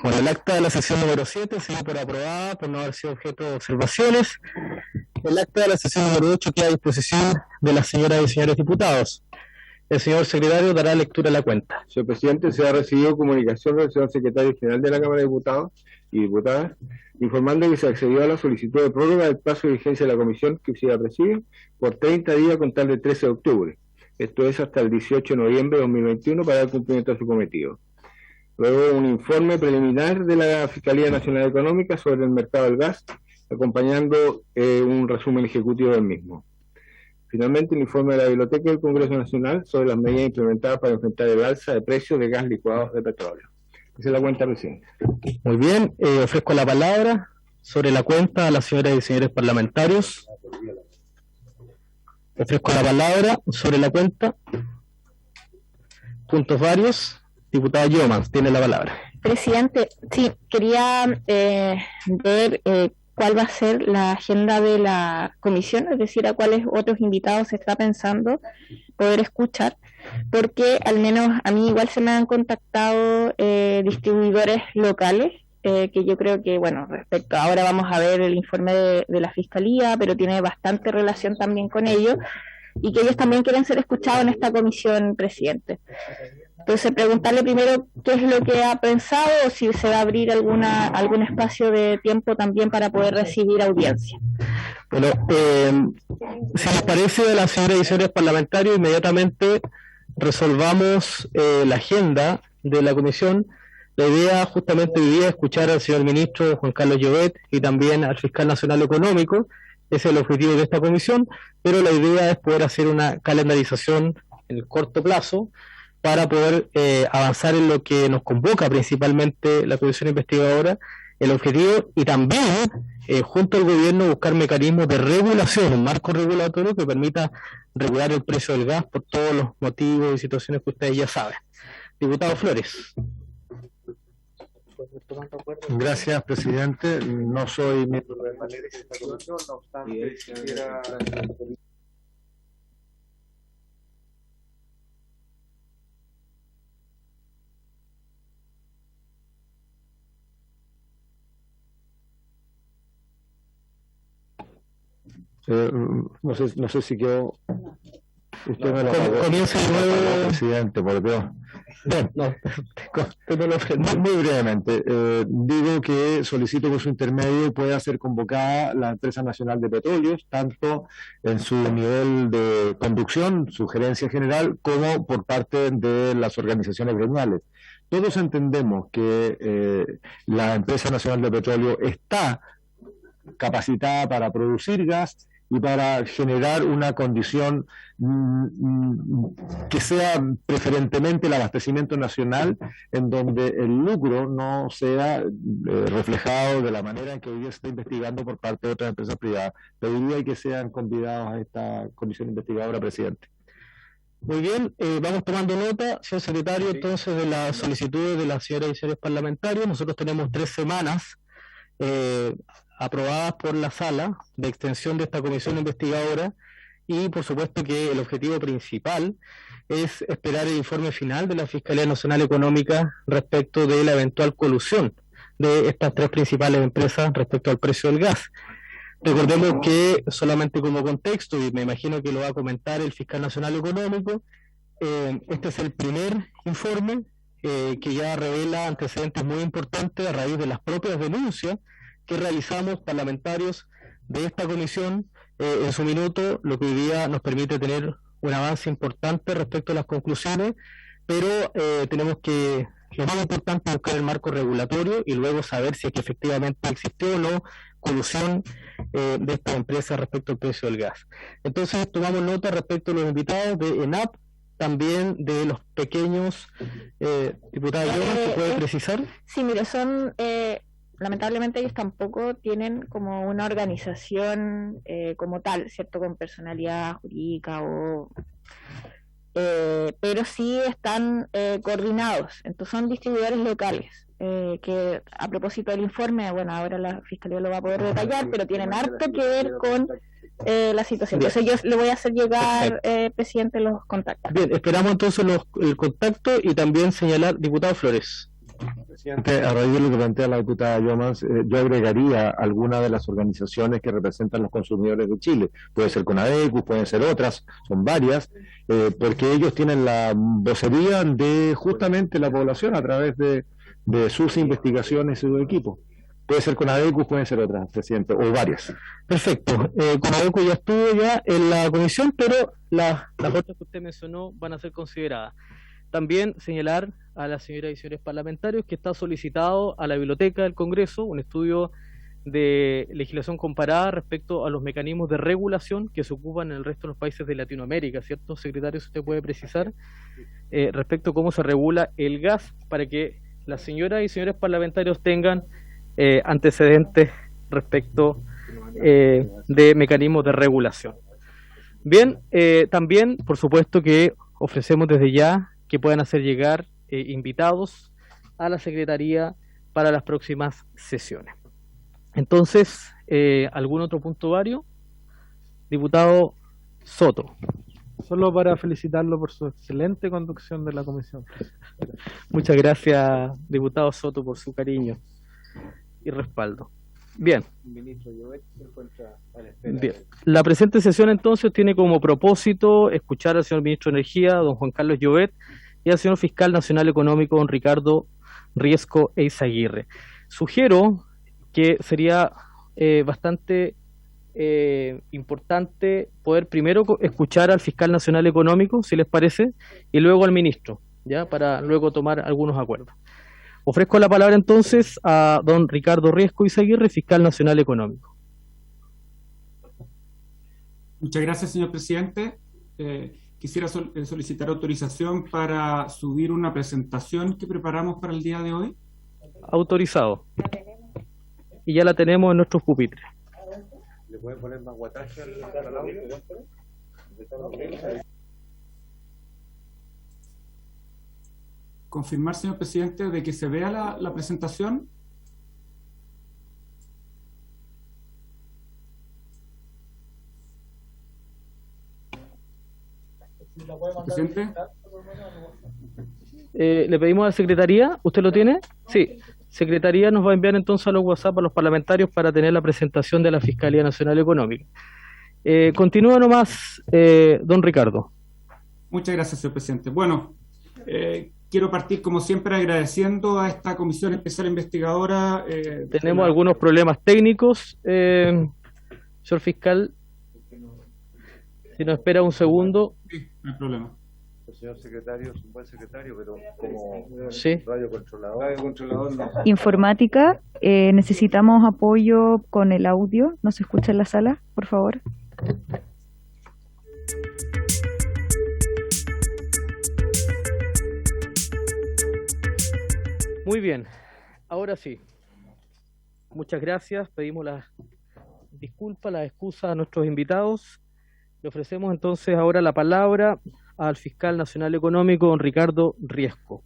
Bueno, el acta de la sesión número 7 se dio por aprobada por no haber sido objeto de observaciones. El acta de la sesión número 8 queda a disposición de las señoras y señores diputados. El señor secretario dará lectura a la cuenta. Señor presidente, se ha recibido comunicación del señor secretario general de la Cámara de Diputados y Diputadas informando que se accedió a la solicitud de prórroga del plazo de vigencia de la comisión que usted preside por 30 días a contar del 13 de octubre. Esto es hasta el 18 de noviembre de 2021 para dar cumplimiento a su cometido. Luego un informe preliminar de la Fiscalía Nacional Económica sobre el mercado del gas, acompañando un resumen ejecutivo del mismo. Finalmente, el informe de la Biblioteca del Congreso Nacional sobre las medidas implementadas para enfrentar el alza de precios de gas licuados de petróleo. Esa es la cuenta, presidente. Muy bien, ofrezco la palabra sobre la cuenta a las señoras y señores parlamentarios. Ofrezco la palabra sobre la cuenta. Puntos varios. Diputada Yomans, tiene la palabra. Presidente, sí, quería ver cuál va a ser la agenda de la comisión, es decir, a cuáles otros invitados se está pensando poder escuchar, porque al menos a mí igual se me han contactado distribuidores locales, que yo creo que, bueno, respecto, ahora vamos a ver el informe de la Fiscalía, pero tiene bastante relación también con ello, y que ellos también quieren ser escuchados en esta comisión, presidente. Entonces, preguntarle primero qué es lo que ha pensado, o si se va a abrir algún espacio de tiempo también para poder recibir audiencia. Bueno, si les parece a las señoras y señores parlamentarios, inmediatamente resolvamos la agenda de la comisión. La idea justamente hoy día es escuchar al señor ministro Juan Carlos Llobet y también al fiscal nacional económico. Ese es el objetivo de esta comisión, pero la idea es poder hacer una calendarización en el corto plazo para poder avanzar en lo que nos convoca principalmente la comisión investigadora, el objetivo, y también junto al gobierno buscar mecanismos de regulación, un marco regulatorio que permita regular el precio del gas por todos los motivos y situaciones que ustedes ya saben. Diputado Flores. Gracias, presidente. No soy miembro de manera de esta comisión, no obstante, quisiera... no sé si quedó... Usted me lo pagó. Comienza el nuevo... Presidente, por Dios. Muy brevemente, digo que solicito por su intermedio pueda ser convocada la Empresa Nacional de Petróleos, tanto en su nivel de conducción, su gerencia general, como por parte de las organizaciones gremiales. Todos entendemos que la Empresa Nacional de Petróleo está capacitada para producir gas y para generar una condición que sea preferentemente el abastecimiento nacional, en donde el lucro no sea reflejado de la manera en que hoy día se está investigando por parte de otras empresas privadas. Pediría que sean convidados a esta comisión investigadora, presidente. Muy bien, vamos tomando nota, señor secretario, entonces, de las solicitudes de las señoras y señores parlamentarios. Nosotros tenemos 3 semanas aprobadas por la sala de extensión de esta comisión investigadora, y por supuesto que el objetivo principal es esperar el informe final de la Fiscalía Nacional Económica respecto de la eventual colusión de estas 3 principales empresas respecto al precio del gas. Recordemos que, solamente como contexto, y me imagino que lo va a comentar el fiscal nacional económico, este es el primer informe que ya revela antecedentes muy importantes a raíz de las propias denuncias que realizamos parlamentarios de esta comisión en su minuto, lo que hoy día nos permite tener un avance importante respecto a las conclusiones, pero tenemos que, lo más importante es buscar el marco regulatorio y luego saber si es que efectivamente existió o no colusión de esta empresa respecto al precio del gas. Entonces tomamos nota respecto a los invitados de ENAP, también de los pequeños diputados. ¿Se puede precisar? Sí, mire, son... lamentablemente ellos tampoco tienen como una organización como tal, ¿cierto? Con personalidad jurídica pero sí están coordinados. Entonces son distribuidores locales que, a propósito del informe, bueno, ahora la Fiscalía lo va a poder detallar, pero tienen harto que ver con la situación. Bien. Entonces yo le voy a hacer llegar, presidente, los contactos. Bien, esperamos entonces el contacto, y también señalar, diputado Flores. Presidente, a raíz de lo que plantea la diputada Yomans, yo agregaría alguna de las organizaciones que representan los consumidores de Chile. Puede ser CONADECU, pueden ser otras, son varias, porque ellos tienen la vocería de justamente la población a través de sus investigaciones y su equipo. Puede ser CONADECU, pueden ser otras, presidente, o varias. Perfecto. CONADECU ya estuvo ya en la comisión, pero las otras que usted mencionó van a ser consideradas. También señalar a las señoras y señores parlamentarios que está solicitado a la Biblioteca del Congreso un estudio de legislación comparada respecto a los mecanismos de regulación que se ocupan en el resto de los países de Latinoamérica, ¿cierto, secretario? Si usted puede precisar respecto a cómo se regula el gas, para que las señoras y señores parlamentarios tengan antecedentes respecto de mecanismos de regulación. Bien, también, por supuesto que ofrecemos desde ya que puedan hacer llegar invitados a la Secretaría para las próximas sesiones. Entonces, ¿algún otro punto, Vario? Diputado Soto. Solo para felicitarlo por su excelente conducción de la comisión. Muchas gracias, diputado Soto, por su cariño y respaldo. Bien. Bien. La presente sesión entonces tiene como propósito escuchar al señor ministro de Energía, don Juan Carlos Llobet, y al señor fiscal nacional económico, don Ricardo Riesco Eizaguirre. Sugiero que sería bastante importante poder primero escuchar al fiscal nacional económico, si les parece, y luego al ministro, ya, para luego tomar algunos acuerdos. Ofrezco la palabra entonces a don Ricardo Riesco Eizaguirre, fiscal nacional económico. Muchas gracias, señor presidente. Quisiera solicitar autorización para subir una presentación que preparamos para el día de hoy. Autorizado. Y ya la tenemos en nuestros pupitres. ¿Le pueden poner más guataje al audio? Confirmar, señor presidente, de que se vea la presentación. Presidente. Le pedimos a la Secretaría, ¿usted lo tiene? Sí. Secretaría nos va a enviar entonces a los WhatsApp a los parlamentarios para tener la presentación de la Fiscalía Nacional Económica. Continúa nomás, don Ricardo. Muchas gracias, señor presidente. Bueno, quiero partir, como siempre, agradeciendo a esta comisión especial investigadora. Tenemos algunos problemas técnicos, señor fiscal. Si nos espera un segundo. Sí, no hay problema. El señor secretario es un buen secretario, pero como sí. radiocontrolador no. Informática, necesitamos apoyo con el audio. ¿No se escucha en la sala, por favor? Muy bien, ahora sí. Muchas gracias. Pedimos las disculpas, las excusas a nuestros invitados. Le ofrecemos entonces ahora la palabra al fiscal nacional económico, don Ricardo Riesco.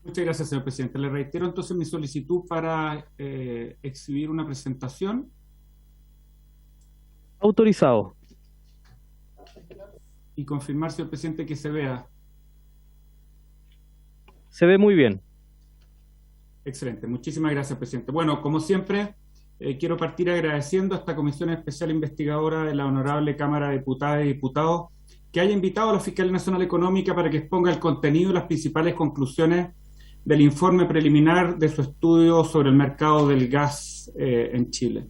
Muchas gracias, señor presidente. Le reitero entonces mi solicitud para exhibir una presentación. Autorizado. Y confirmar, señor presidente, que se vea. Se ve muy bien. Excelente. Muchísimas gracias, presidente. Bueno, como siempre, quiero partir agradeciendo a esta Comisión Especial Investigadora de la Honorable Cámara de Diputadas y Diputados que haya invitado a la Fiscalía Nacional Económica para que exponga el contenido y las principales conclusiones del informe preliminar de su estudio sobre el mercado del gas en Chile.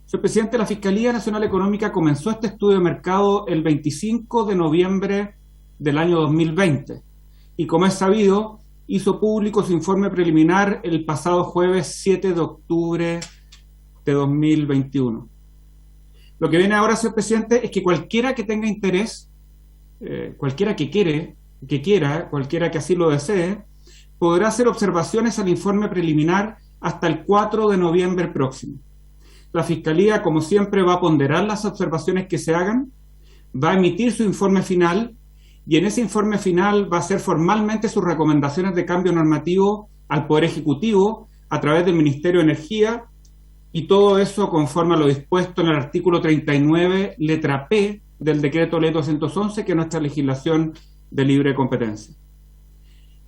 Señor presidente, la Fiscalía Nacional Económica comenzó este estudio de mercado el 25 de noviembre del año 2020 y, como es sabido, hizo público su informe preliminar el pasado jueves 7 de octubre de 2021. Lo que viene ahora, señor presidente, es que cualquiera que tenga interés, cualquiera que quiera, cualquiera que así lo desee, podrá hacer observaciones al informe preliminar hasta el 4 de noviembre próximo. La Fiscalía, como siempre, va a ponderar las observaciones que se hagan, va a emitir su informe final y en ese informe final va a hacer formalmente sus recomendaciones de cambio normativo al Poder Ejecutivo a través del Ministerio de Energía, y todo eso conforme a lo dispuesto en el artículo 39, letra P, del Decreto Ley 211, que es nuestra legislación de libre competencia.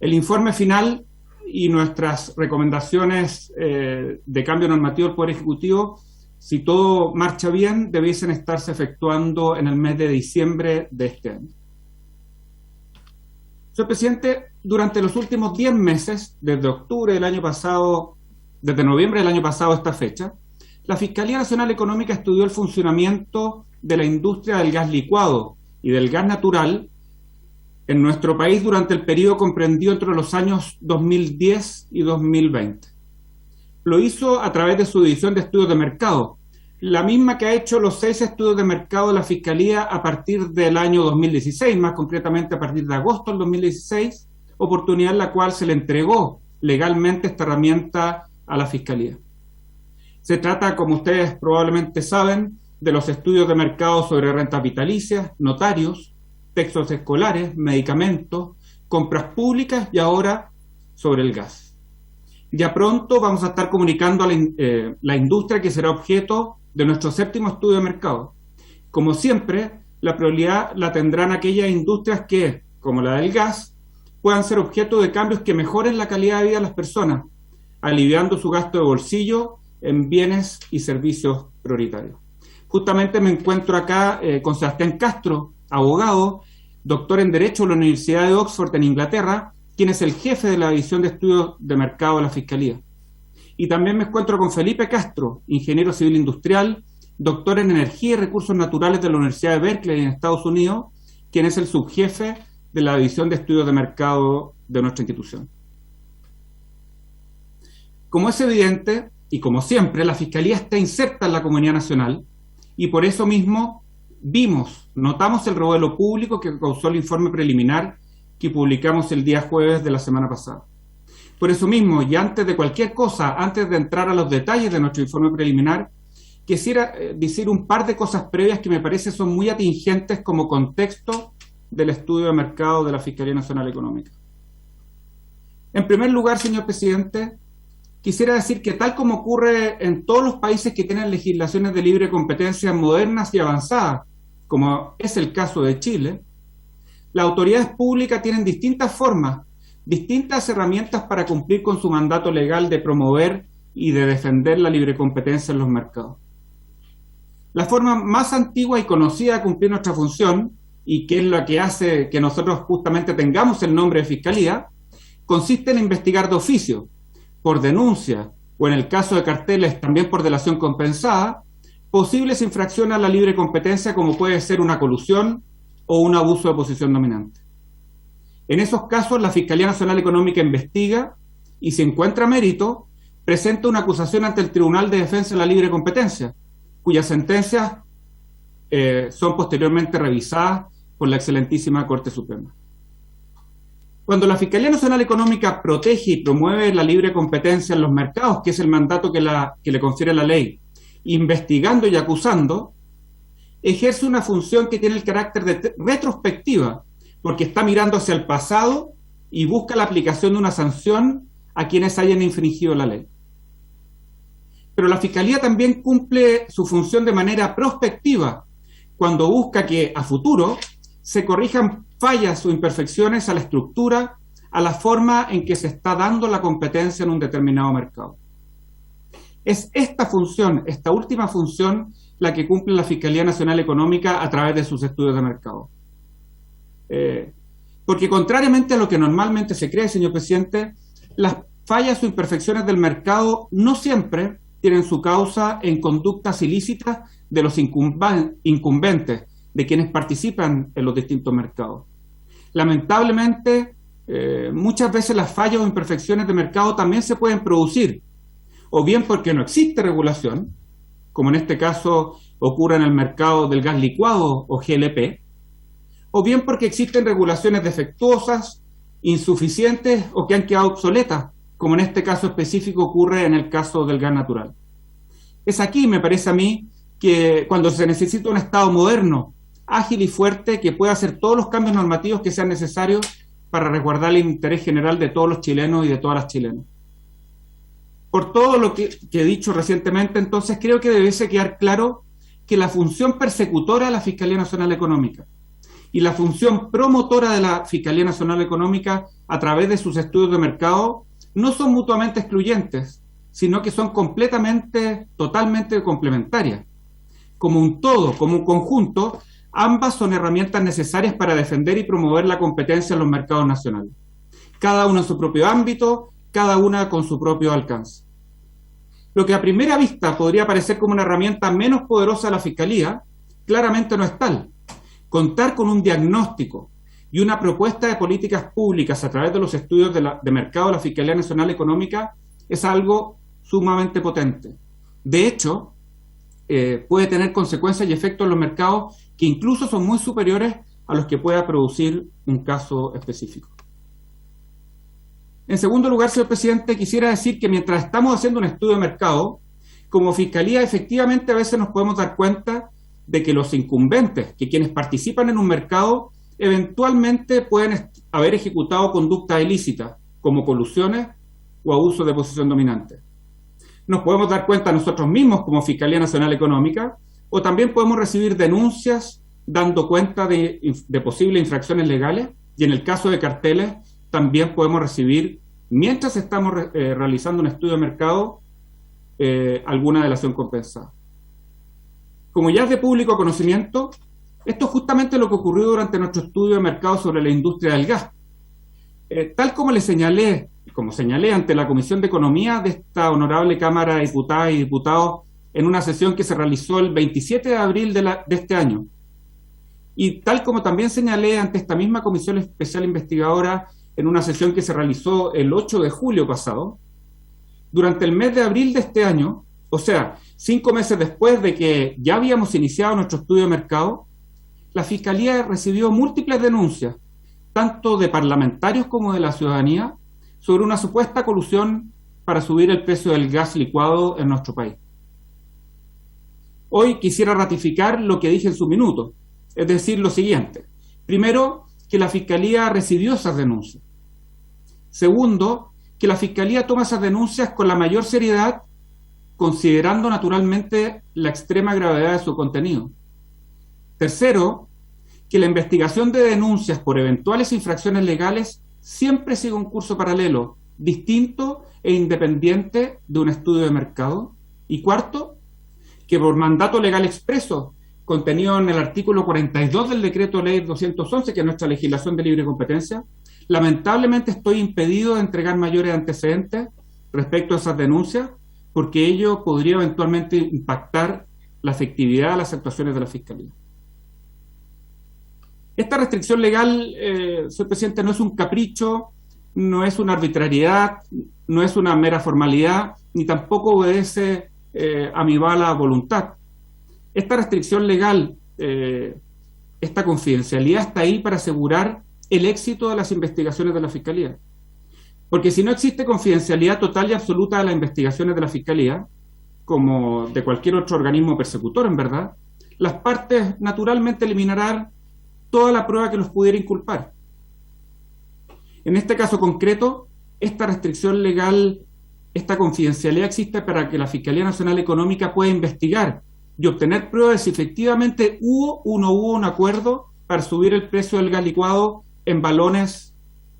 El informe final y nuestras recomendaciones de cambio normativo del Poder Ejecutivo, si todo marcha bien, debiesen estarse efectuando en el mes de diciembre de este año. Señor presidente, durante los últimos 10 meses, desde octubre del año pasado, desde noviembre del año pasado a esta fecha, la Fiscalía Nacional Económica estudió el funcionamiento de la industria del gas licuado y del gas natural en nuestro país durante el periodo comprendido entre los años 2010 y 2020. Lo hizo a través de su división de estudios de mercado, la misma que ha hecho los 6 estudios de mercado de la Fiscalía a partir del año 2016, más concretamente a partir de agosto del 2016, oportunidad en la cual se le entregó legalmente esta herramienta a la Fiscalía. Se trata, como ustedes probablemente saben, de los estudios de mercado sobre rentas vitalicias, notarios, textos escolares, medicamentos, compras públicas y ahora sobre el gas. Ya pronto vamos a estar comunicando a la industria que será objeto de nuestro 7º estudio de mercado. Como siempre, la prioridad la tendrán aquellas industrias que, como la del gas, puedan ser objeto de cambios que mejoren la calidad de vida de las personas, aliviando su gasto de bolsillo en bienes y servicios prioritarios. Justamente me encuentro acá con Sebastián Castro, abogado, doctor en Derecho de la Universidad de Oxford en Inglaterra, quien es el jefe de la División de Estudios de Mercado de la Fiscalía. Y también me encuentro con Felipe Castro, ingeniero civil industrial, doctor en Energía y Recursos Naturales de la Universidad de Berkeley en Estados Unidos, quien es el subjefe de la División de Estudios de Mercado de nuestra institución. Como es evidente, y como siempre, la Fiscalía está inserta en la comunidad nacional, y por eso mismo notamos el revuelo público que causó el informe preliminar que publicamos el día jueves de la semana pasada. Por eso mismo, y antes de cualquier cosa, antes de entrar a los detalles de nuestro informe preliminar, quisiera decir un par de cosas previas que me parece son muy atingentes como contexto del estudio de mercado de la Fiscalía Nacional Económica. En primer lugar, señor presidente, quisiera decir que tal como ocurre en todos los países que tienen legislaciones de libre competencia modernas y avanzadas, como es el caso de Chile, las autoridades públicas tienen distintas formas, distintas herramientas para cumplir con su mandato legal de promover y de defender la libre competencia en los mercados. La forma más antigua y conocida de cumplir nuestra función, y que es la que hace que nosotros justamente tengamos el nombre de Fiscalía, consiste en investigar de oficio, por denuncia, o en el caso de carteles también por delación compensada, posibles infracciones a la libre competencia como puede ser una colusión o un abuso de posición dominante. En esos casos, la Fiscalía Nacional Económica investiga y, si encuentra mérito, presenta una acusación ante el Tribunal de Defensa de la Libre Competencia, cuyas sentencias son posteriormente revisadas por la excelentísima Corte Suprema. Cuando la Fiscalía Nacional Económica protege y promueve la libre competencia en los mercados, que es el mandato que le confiere la ley, investigando y acusando, ejerce una función que tiene el carácter de retrospectiva, porque está mirando hacia el pasado y busca la aplicación de una sanción a quienes hayan infringido la ley. Pero la Fiscalía también cumple su función de manera prospectiva, cuando busca que a futuro se corrijan fallas o imperfecciones a la estructura, a la forma en que se está dando la competencia en un determinado mercado. Es esta función, esta última función, la que cumple la Fiscalía Nacional Económica a través de sus estudios de mercado. Porque contrariamente a lo que normalmente se cree, señor presidente, las fallas o imperfecciones del mercado no siempre tienen su causa en conductas ilícitas de los incumbentes, de quienes participan en los distintos mercados. Lamentablemente, muchas veces las fallas o imperfecciones de mercado también se pueden producir, o bien porque no existe regulación, como en este caso ocurre en el mercado del gas licuado o GLP, o bien porque existen regulaciones defectuosas, insuficientes o que han quedado obsoletas, como en este caso específico ocurre en el caso del gas natural. Es aquí, me parece a mí, que cuando se necesita un Estado moderno, ágil y fuerte, que pueda hacer todos los cambios normativos que sean necesarios para resguardar el interés general de todos los chilenos y de todas las chilenas. Por todo lo que he dicho recientemente, entonces creo que debiese quedar claro que la función persecutora de la Fiscalía Nacional Económica y la función promotora de la Fiscalía Nacional Económica a través de sus estudios de mercado no son mutuamente excluyentes, sino que son totalmente complementarias. Como un todo, como un conjunto, ambas son herramientas necesarias para defender y promover la competencia en los mercados nacionales. Cada una en su propio ámbito, cada una con su propio alcance. Lo que a primera vista podría parecer como una herramienta menos poderosa de la Fiscalía, claramente no es tal. Contar con un diagnóstico y una propuesta de políticas públicas a través de los estudios de mercado de la Fiscalía Nacional Económica es algo sumamente potente. De hecho, puede tener consecuencias y efectos en los mercados que incluso son muy superiores a los que pueda producir un caso específico. En segundo lugar, señor presidente, quisiera decir que mientras estamos haciendo un estudio de mercado, como Fiscalía efectivamente a veces nos podemos dar cuenta de que los incumbentes, que quienes participan en un mercado, eventualmente pueden haber ejecutado conductas ilícitas, como colusiones o abuso de posición dominante. Nos podemos dar cuenta nosotros mismos como Fiscalía Nacional Económica, o también podemos recibir denuncias dando cuenta de posibles infracciones legales, y en el caso de carteles también podemos recibir, mientras estamos realizando un estudio de mercado, alguna delación compensada. Como ya es de público conocimiento, esto es justamente lo que ocurrió durante nuestro estudio de mercado sobre la industria del gas. Tal como señalé ante la Comisión de Economía de esta honorable Cámara de Diputadas y Diputados en una sesión que se realizó el 27 de abril de este año, y tal como también señalé ante esta misma Comisión Especial Investigadora en una sesión que se realizó el 8 de julio pasado, durante el mes de abril de este año, o sea, 5 meses después de que ya habíamos iniciado nuestro estudio de mercado, la Fiscalía recibió múltiples denuncias, tanto de parlamentarios como de la ciudadanía, sobre una supuesta colusión para subir el precio del gas licuado en nuestro país. Hoy quisiera ratificar lo que dije en su minuto, es decir, lo siguiente. Primero, que la Fiscalía recibió esas denuncias. Segundo, que la Fiscalía toma esas denuncias con la mayor seriedad, considerando naturalmente la extrema gravedad de su contenido. Tercero, que la investigación de denuncias por eventuales infracciones legales siempre sigue un curso paralelo, distinto e independiente de un estudio de mercado. Y cuarto, que por mandato legal expreso, contenido en el artículo 42 del Decreto Ley 211, que es nuestra legislación de libre competencia, lamentablemente estoy impedido de entregar mayores antecedentes respecto a esas denuncias, porque ello podría eventualmente impactar la efectividad de las actuaciones de la Fiscalía. Esta restricción legal, señor presidente, no es un capricho, no es una arbitrariedad, no es una mera formalidad, ni tampoco obedece a mi mala voluntad. Esta restricción legal, esta confidencialidad está ahí para asegurar el éxito de las investigaciones de la Fiscalía. Porque si no existe confidencialidad total y absoluta de las investigaciones de la Fiscalía, como de cualquier otro organismo persecutor, en verdad, las partes naturalmente eliminarán toda la prueba que los pudiera inculpar. En este caso concreto, esta restricción legal, esta confidencialidad existe para que la Fiscalía Nacional Económica pueda investigar y obtener pruebas de si efectivamente hubo o no hubo un acuerdo para subir el precio del gas licuado en balones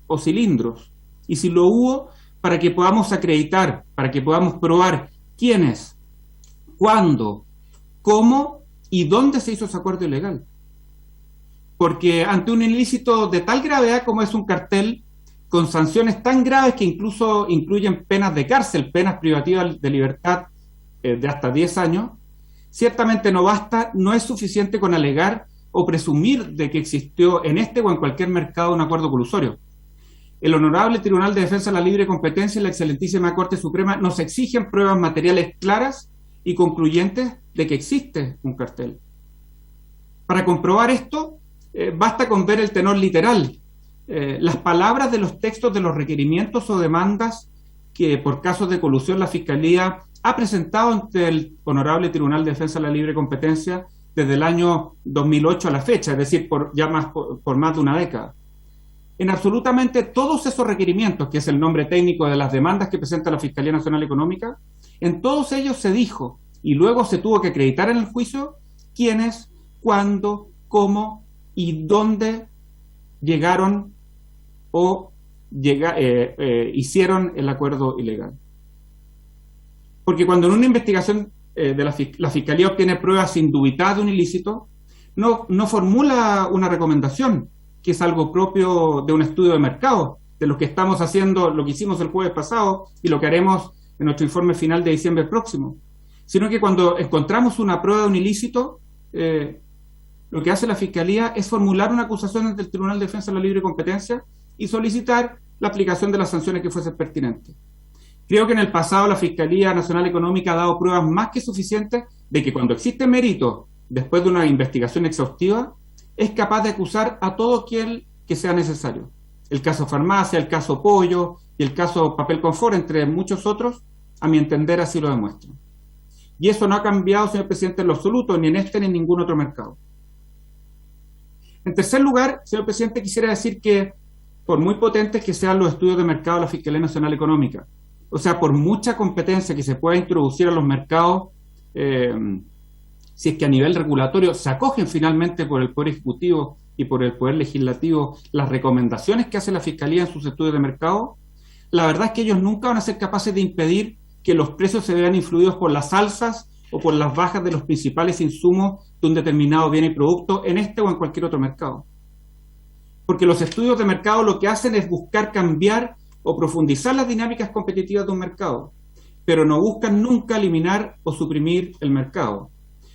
o cilindros. Y si lo hubo, para que podamos acreditar, para que podamos probar quiénes, cuándo, cómo y dónde se hizo ese acuerdo ilegal. Porque ante un ilícito de tal gravedad como es un cartel, con sanciones tan graves que incluso incluyen penas de cárcel, penas privativas de libertad de hasta 10 años, ciertamente no basta, no es suficiente con alegar o presumir de que existió en este o en cualquier mercado un acuerdo colusorio. El Honorable Tribunal de Defensa de la Libre Competencia y la Excelentísima Corte Suprema nos exigen pruebas materiales claras y concluyentes de que existe un cartel. Para comprobar esto, basta con ver el tenor literal, las palabras de los textos de los requerimientos o demandas que por casos de colusión la Fiscalía ha presentado ante el Honorable Tribunal de Defensa de la Libre Competencia desde el año 2008 a la fecha, es decir, por más de una década. En absolutamente todos esos requerimientos, que es el nombre técnico de las demandas que presenta la Fiscalía Nacional Económica, en todos ellos se dijo, y luego se tuvo que acreditar en el juicio, quiénes, cuándo, cómo y dónde llegaron o hicieron el acuerdo ilegal. Porque cuando en una investigación la Fiscalía obtiene pruebas indubitadas de un ilícito, no formula una recomendación, que es algo propio de un estudio de mercado, de lo que estamos haciendo, lo que hicimos el jueves pasado y lo que haremos en nuestro informe final de diciembre próximo, sino que cuando encontramos una prueba de un ilícito, lo que hace la Fiscalía es formular una acusación ante el Tribunal de Defensa de la Libre Competencia y solicitar la aplicación de las sanciones que fuesen pertinentes. Creo que en el pasado la Fiscalía Nacional Económica ha dado pruebas más que suficientes de que cuando existe mérito después de una investigación exhaustiva, es capaz de acusar a todo aquel que sea necesario. El caso farmacia, el caso pollo y el caso papel confort, entre muchos otros, a mi entender así lo demuestran. Y eso no ha cambiado, señor presidente, en lo absoluto, ni en este ni en ningún otro mercado. En tercer lugar, señor presidente, quisiera decir que, por muy potentes que sean los estudios de mercado de la Fiscalía Nacional Económica, o sea, por mucha competencia que se pueda introducir a los mercados, si es que a nivel regulatorio se acogen finalmente por el Poder Ejecutivo y por el Poder Legislativo las recomendaciones que hace la Fiscalía en sus estudios de mercado, la verdad es que ellos nunca van a ser capaces de impedir que los precios se vean influidos por las alzas o por las bajas de los principales insumos de un determinado bien y producto en este o en cualquier otro mercado. Porque los estudios de mercado lo que hacen es buscar cambiar o profundizar las dinámicas competitivas de un mercado, pero no buscan nunca eliminar o suprimir el mercado.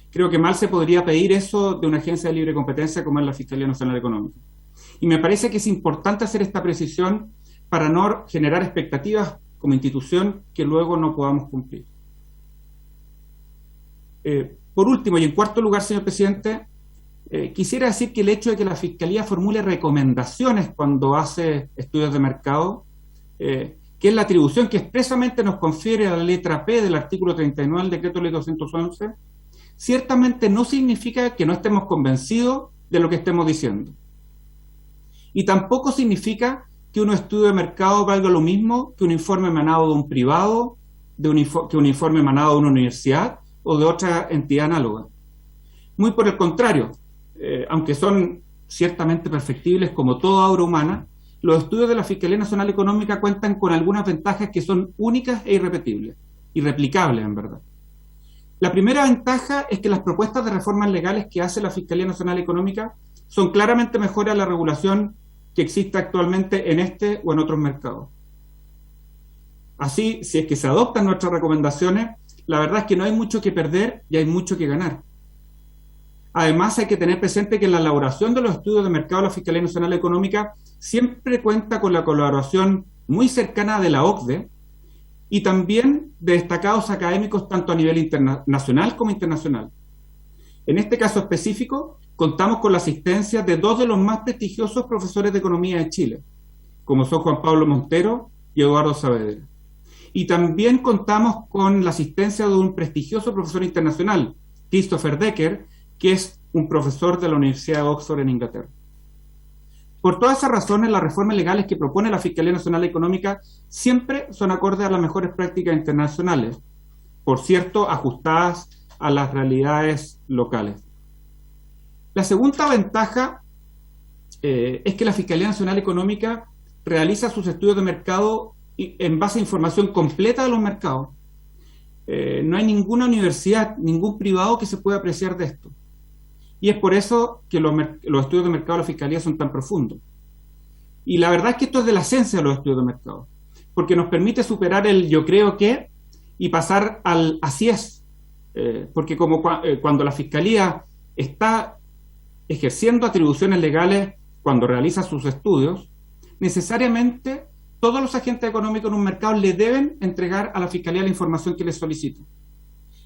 Creo que mal se podría pedir eso de una agencia de libre competencia como es la Fiscalía Nacional Económica. Y me parece que es importante hacer esta precisión para no generar expectativas como institución que luego no podamos cumplir. Por último, y en cuarto lugar, señor presidente, quisiera decir que el hecho de que la Fiscalía formule recomendaciones cuando hace estudios de mercado, que es la atribución que expresamente nos confiere a la letra P del artículo 39 del Decreto Ley 211, ciertamente no significa que no estemos convencidos de lo que estemos diciendo. Y tampoco significa que un estudio de mercado valga lo mismo que un informe emanado de un privado, que un informe emanado de una universidad o de otra entidad análoga. Muy por el contrario, aunque son ciertamente perfectibles como toda obra humana, los estudios de la Fiscalía Nacional Económica cuentan con algunas ventajas que son únicas e irrepetibles, irreplicables en verdad. La primera ventaja es que las propuestas de reformas legales que hace la Fiscalía Nacional Económica son claramente mejores a la regulación que existe actualmente en este o en otros mercados. Así, si es que se adoptan nuestras recomendaciones, la verdad es que no hay mucho que perder y hay mucho que ganar. Además, hay que tener presente que la elaboración de los estudios de mercado de la Fiscalía Nacional Económica siempre cuenta con la colaboración muy cercana de la OCDE y también de destacados académicos tanto a nivel nacional como internacional. En este caso específico, contamos con la asistencia de dos de los más prestigiosos profesores de economía de Chile, como son Juan Pablo Montero y Eduardo Saavedra. Y también contamos con la asistencia de un prestigioso profesor internacional, Christopher Decker, que es un profesor de la Universidad de Oxford en Inglaterra. Por todas esas razones, las reformas legales que propone la Fiscalía Nacional Económica siempre son acordes a las mejores prácticas internacionales, por cierto, ajustadas a las realidades locales. La segunda ventaja es que la Fiscalía Nacional Económica realiza sus estudios de mercado en base a información completa de los mercados. No hay ninguna universidad, ningún privado que se pueda apreciar de esto. Y es por eso que los estudios de mercado de la Fiscalía son tan profundos. Y la verdad es que esto es de la esencia de los estudios de mercado, porque nos permite superar el yo creo que y pasar al así es. Porque como cuando la Fiscalía está ejerciendo atribuciones legales cuando realiza sus estudios, necesariamente todos los agentes económicos en un mercado le deben entregar a la Fiscalía la información que les solicita.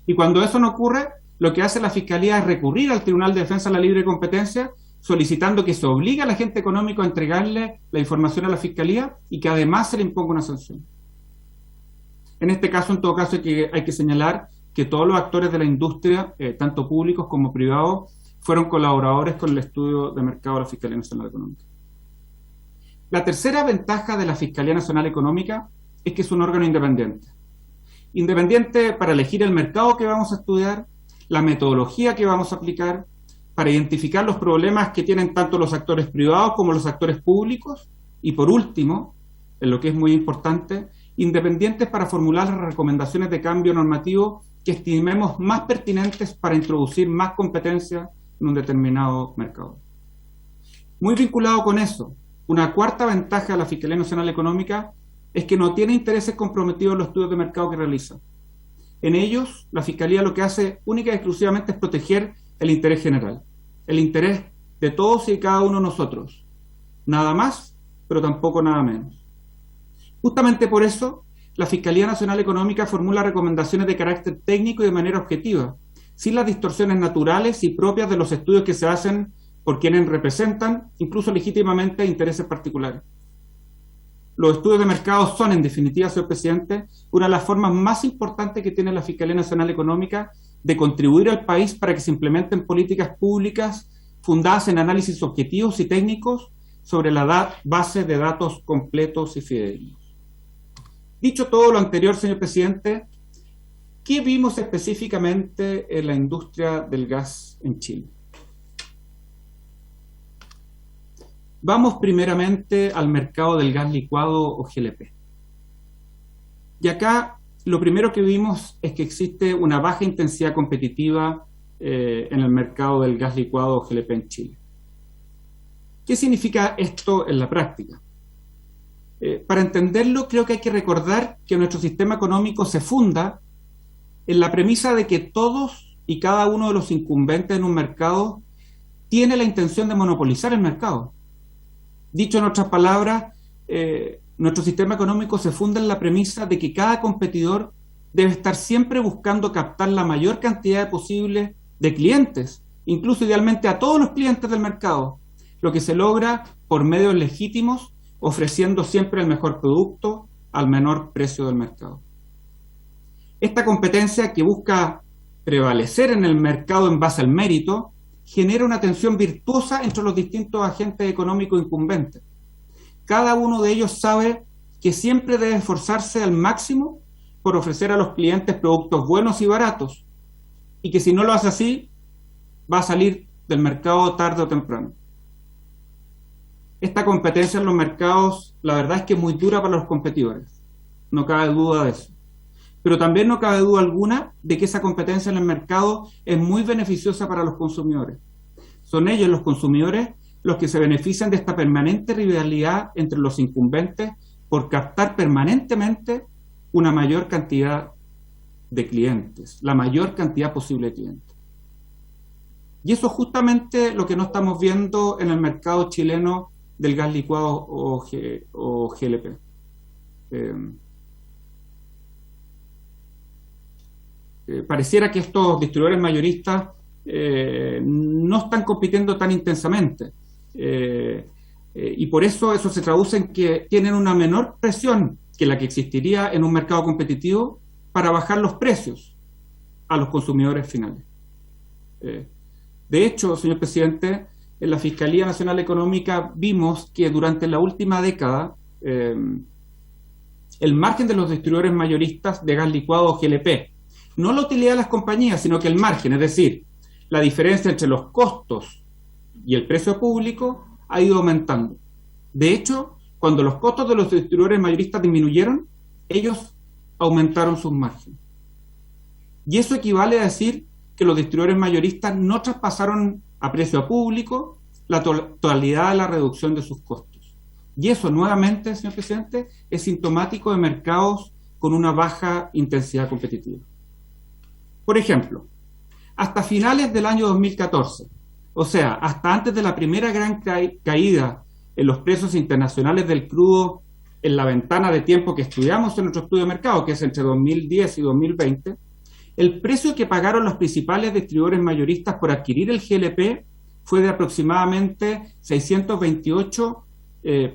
Y cuando eso no ocurre, lo que hace la Fiscalía es recurrir al Tribunal de Defensa de la Libre Competencia, solicitando que se obligue al agente económico a entregarle la información a la Fiscalía y que además se le imponga una sanción. En este caso, en todo caso, hay que señalar que todos los actores de la industria, tanto públicos como privados, fueron colaboradores con el estudio de mercado de la Fiscalía Nacional Económica. La tercera ventaja de la Fiscalía Nacional Económica es que es un órgano independiente. Independiente para elegir el mercado que vamos a estudiar, la metodología que vamos a aplicar, para identificar los problemas que tienen tanto los actores privados como los actores públicos, y por último, en lo que es muy importante, independientes para formular las recomendaciones de cambio normativo que estimemos más pertinentes para introducir más competencia en un determinado mercado. Muy vinculado con eso, una cuarta ventaja de la Fiscalía Nacional Económica es que no tiene intereses comprometidos en los estudios de mercado que realiza. En ellos, la Fiscalía lo que hace única y exclusivamente es proteger el interés general, el interés de todos y cada uno de nosotros. Nada más, pero tampoco nada menos. Justamente por eso, la Fiscalía Nacional Económica formula recomendaciones de carácter técnico y de manera objetiva, sin las distorsiones naturales y propias de los estudios que se hacen por quienes representan, incluso legítimamente, intereses particulares. Los estudios de mercado son, en definitiva, señor presidente, una de las formas más importantes que tiene la Fiscalía Nacional Económica de contribuir al país para que se implementen políticas públicas fundadas en análisis objetivos y técnicos sobre la base de datos completos y fidedignos. Dicho todo lo anterior, señor presidente, ¿qué vimos específicamente en la industria del gas en Chile? Vamos primeramente al mercado del gas licuado o GLP. Y acá lo primero que vimos es que existe una baja intensidad competitiva en el mercado del gas licuado o GLP en Chile. ¿Qué significa esto en la práctica? Para entenderlo, creo que hay que recordar que nuestro sistema económico se funda en la premisa de que todos y cada uno de los incumbentes en un mercado tiene la intención de monopolizar el mercado. Dicho en otras palabras, nuestro sistema económico se funda en la premisa de que cada competidor debe estar siempre buscando captar la mayor cantidad posible de clientes, incluso idealmente a todos los clientes del mercado, lo que se logra por medios legítimos, ofreciendo siempre el mejor producto al menor precio del mercado. Esta competencia, que busca prevalecer en el mercado en base al mérito, genera una tensión virtuosa entre los distintos agentes económicos incumbentes. Cada uno de ellos sabe que siempre debe esforzarse al máximo por ofrecer a los clientes productos buenos y baratos, y que si no lo hace así, va a salir del mercado tarde o temprano. Esta competencia en los mercados, la verdad es que es muy dura para los competidores, no cabe duda de eso. Pero también no cabe duda alguna de que esa competencia en el mercado es muy beneficiosa para los consumidores. Son ellos, los consumidores, los que se benefician de esta permanente rivalidad entre los incumbentes por captar permanentemente una mayor cantidad de clientes, la mayor cantidad posible de clientes. Y eso es justamente lo que no estamos viendo en el mercado chileno del gas licuado o GLP. Pareciera que estos distribuidores mayoristas no están compitiendo tan intensamente, y por eso se traduce en que tienen una menor presión que la que existiría en un mercado competitivo para bajar los precios a los consumidores finales. De hecho, señor presidente, en la Fiscalía Nacional Económica vimos que durante la última década el margen de los distribuidores mayoristas de gas licuado o GLP, no la utilidad de las compañías, sino que el margen, es decir, la diferencia entre los costos y el precio público, ha ido aumentando. De hecho, cuando los costos de los distribuidores mayoristas disminuyeron, ellos aumentaron sus márgenes. Y eso equivale a decir que los distribuidores mayoristas no traspasaron a precio público la totalidad de la reducción de sus costos. Y eso, nuevamente, señor presidente, es sintomático de mercados con una baja intensidad competitiva. Por ejemplo, hasta finales del año 2014, o sea, hasta antes de la primera gran caída en los precios internacionales del crudo en la ventana de tiempo que estudiamos en nuestro estudio de mercado, que es entre 2010 y 2020, el precio que pagaron los principales distribuidores mayoristas por adquirir el GLP fue de aproximadamente 628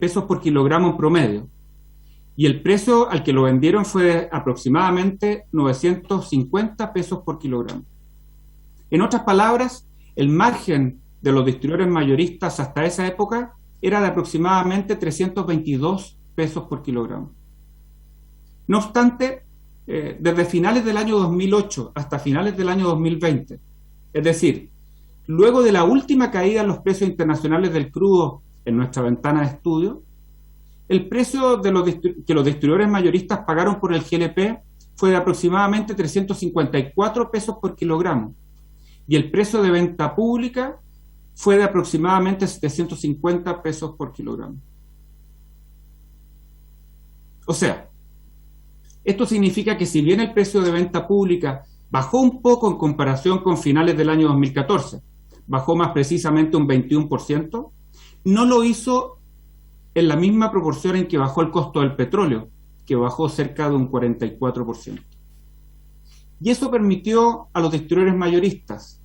pesos por kilogramo en promedio. Y el precio al que lo vendieron fue de aproximadamente 950 pesos por kilogramo. En otras palabras, el margen de los distribuidores mayoristas hasta esa época era de aproximadamente 322 pesos por kilogramo. No obstante, desde finales del año 2008 hasta finales del año 2020, es decir, luego de la última caída en los precios internacionales del crudo en nuestra ventana de estudio, el precio que los distribuidores mayoristas pagaron por el GLP fue de aproximadamente 354 pesos por kilogramo, y el precio de venta pública fue de aproximadamente 750 pesos por kilogramo. O sea, esto significa que si bien el precio de venta pública bajó un poco en comparación con finales del año 2014, bajó más precisamente un 21%, no lo hizo en la misma proporción en que bajó el costo del petróleo, que bajó cerca de un 44%. Y eso permitió a los distribuidores mayoristas,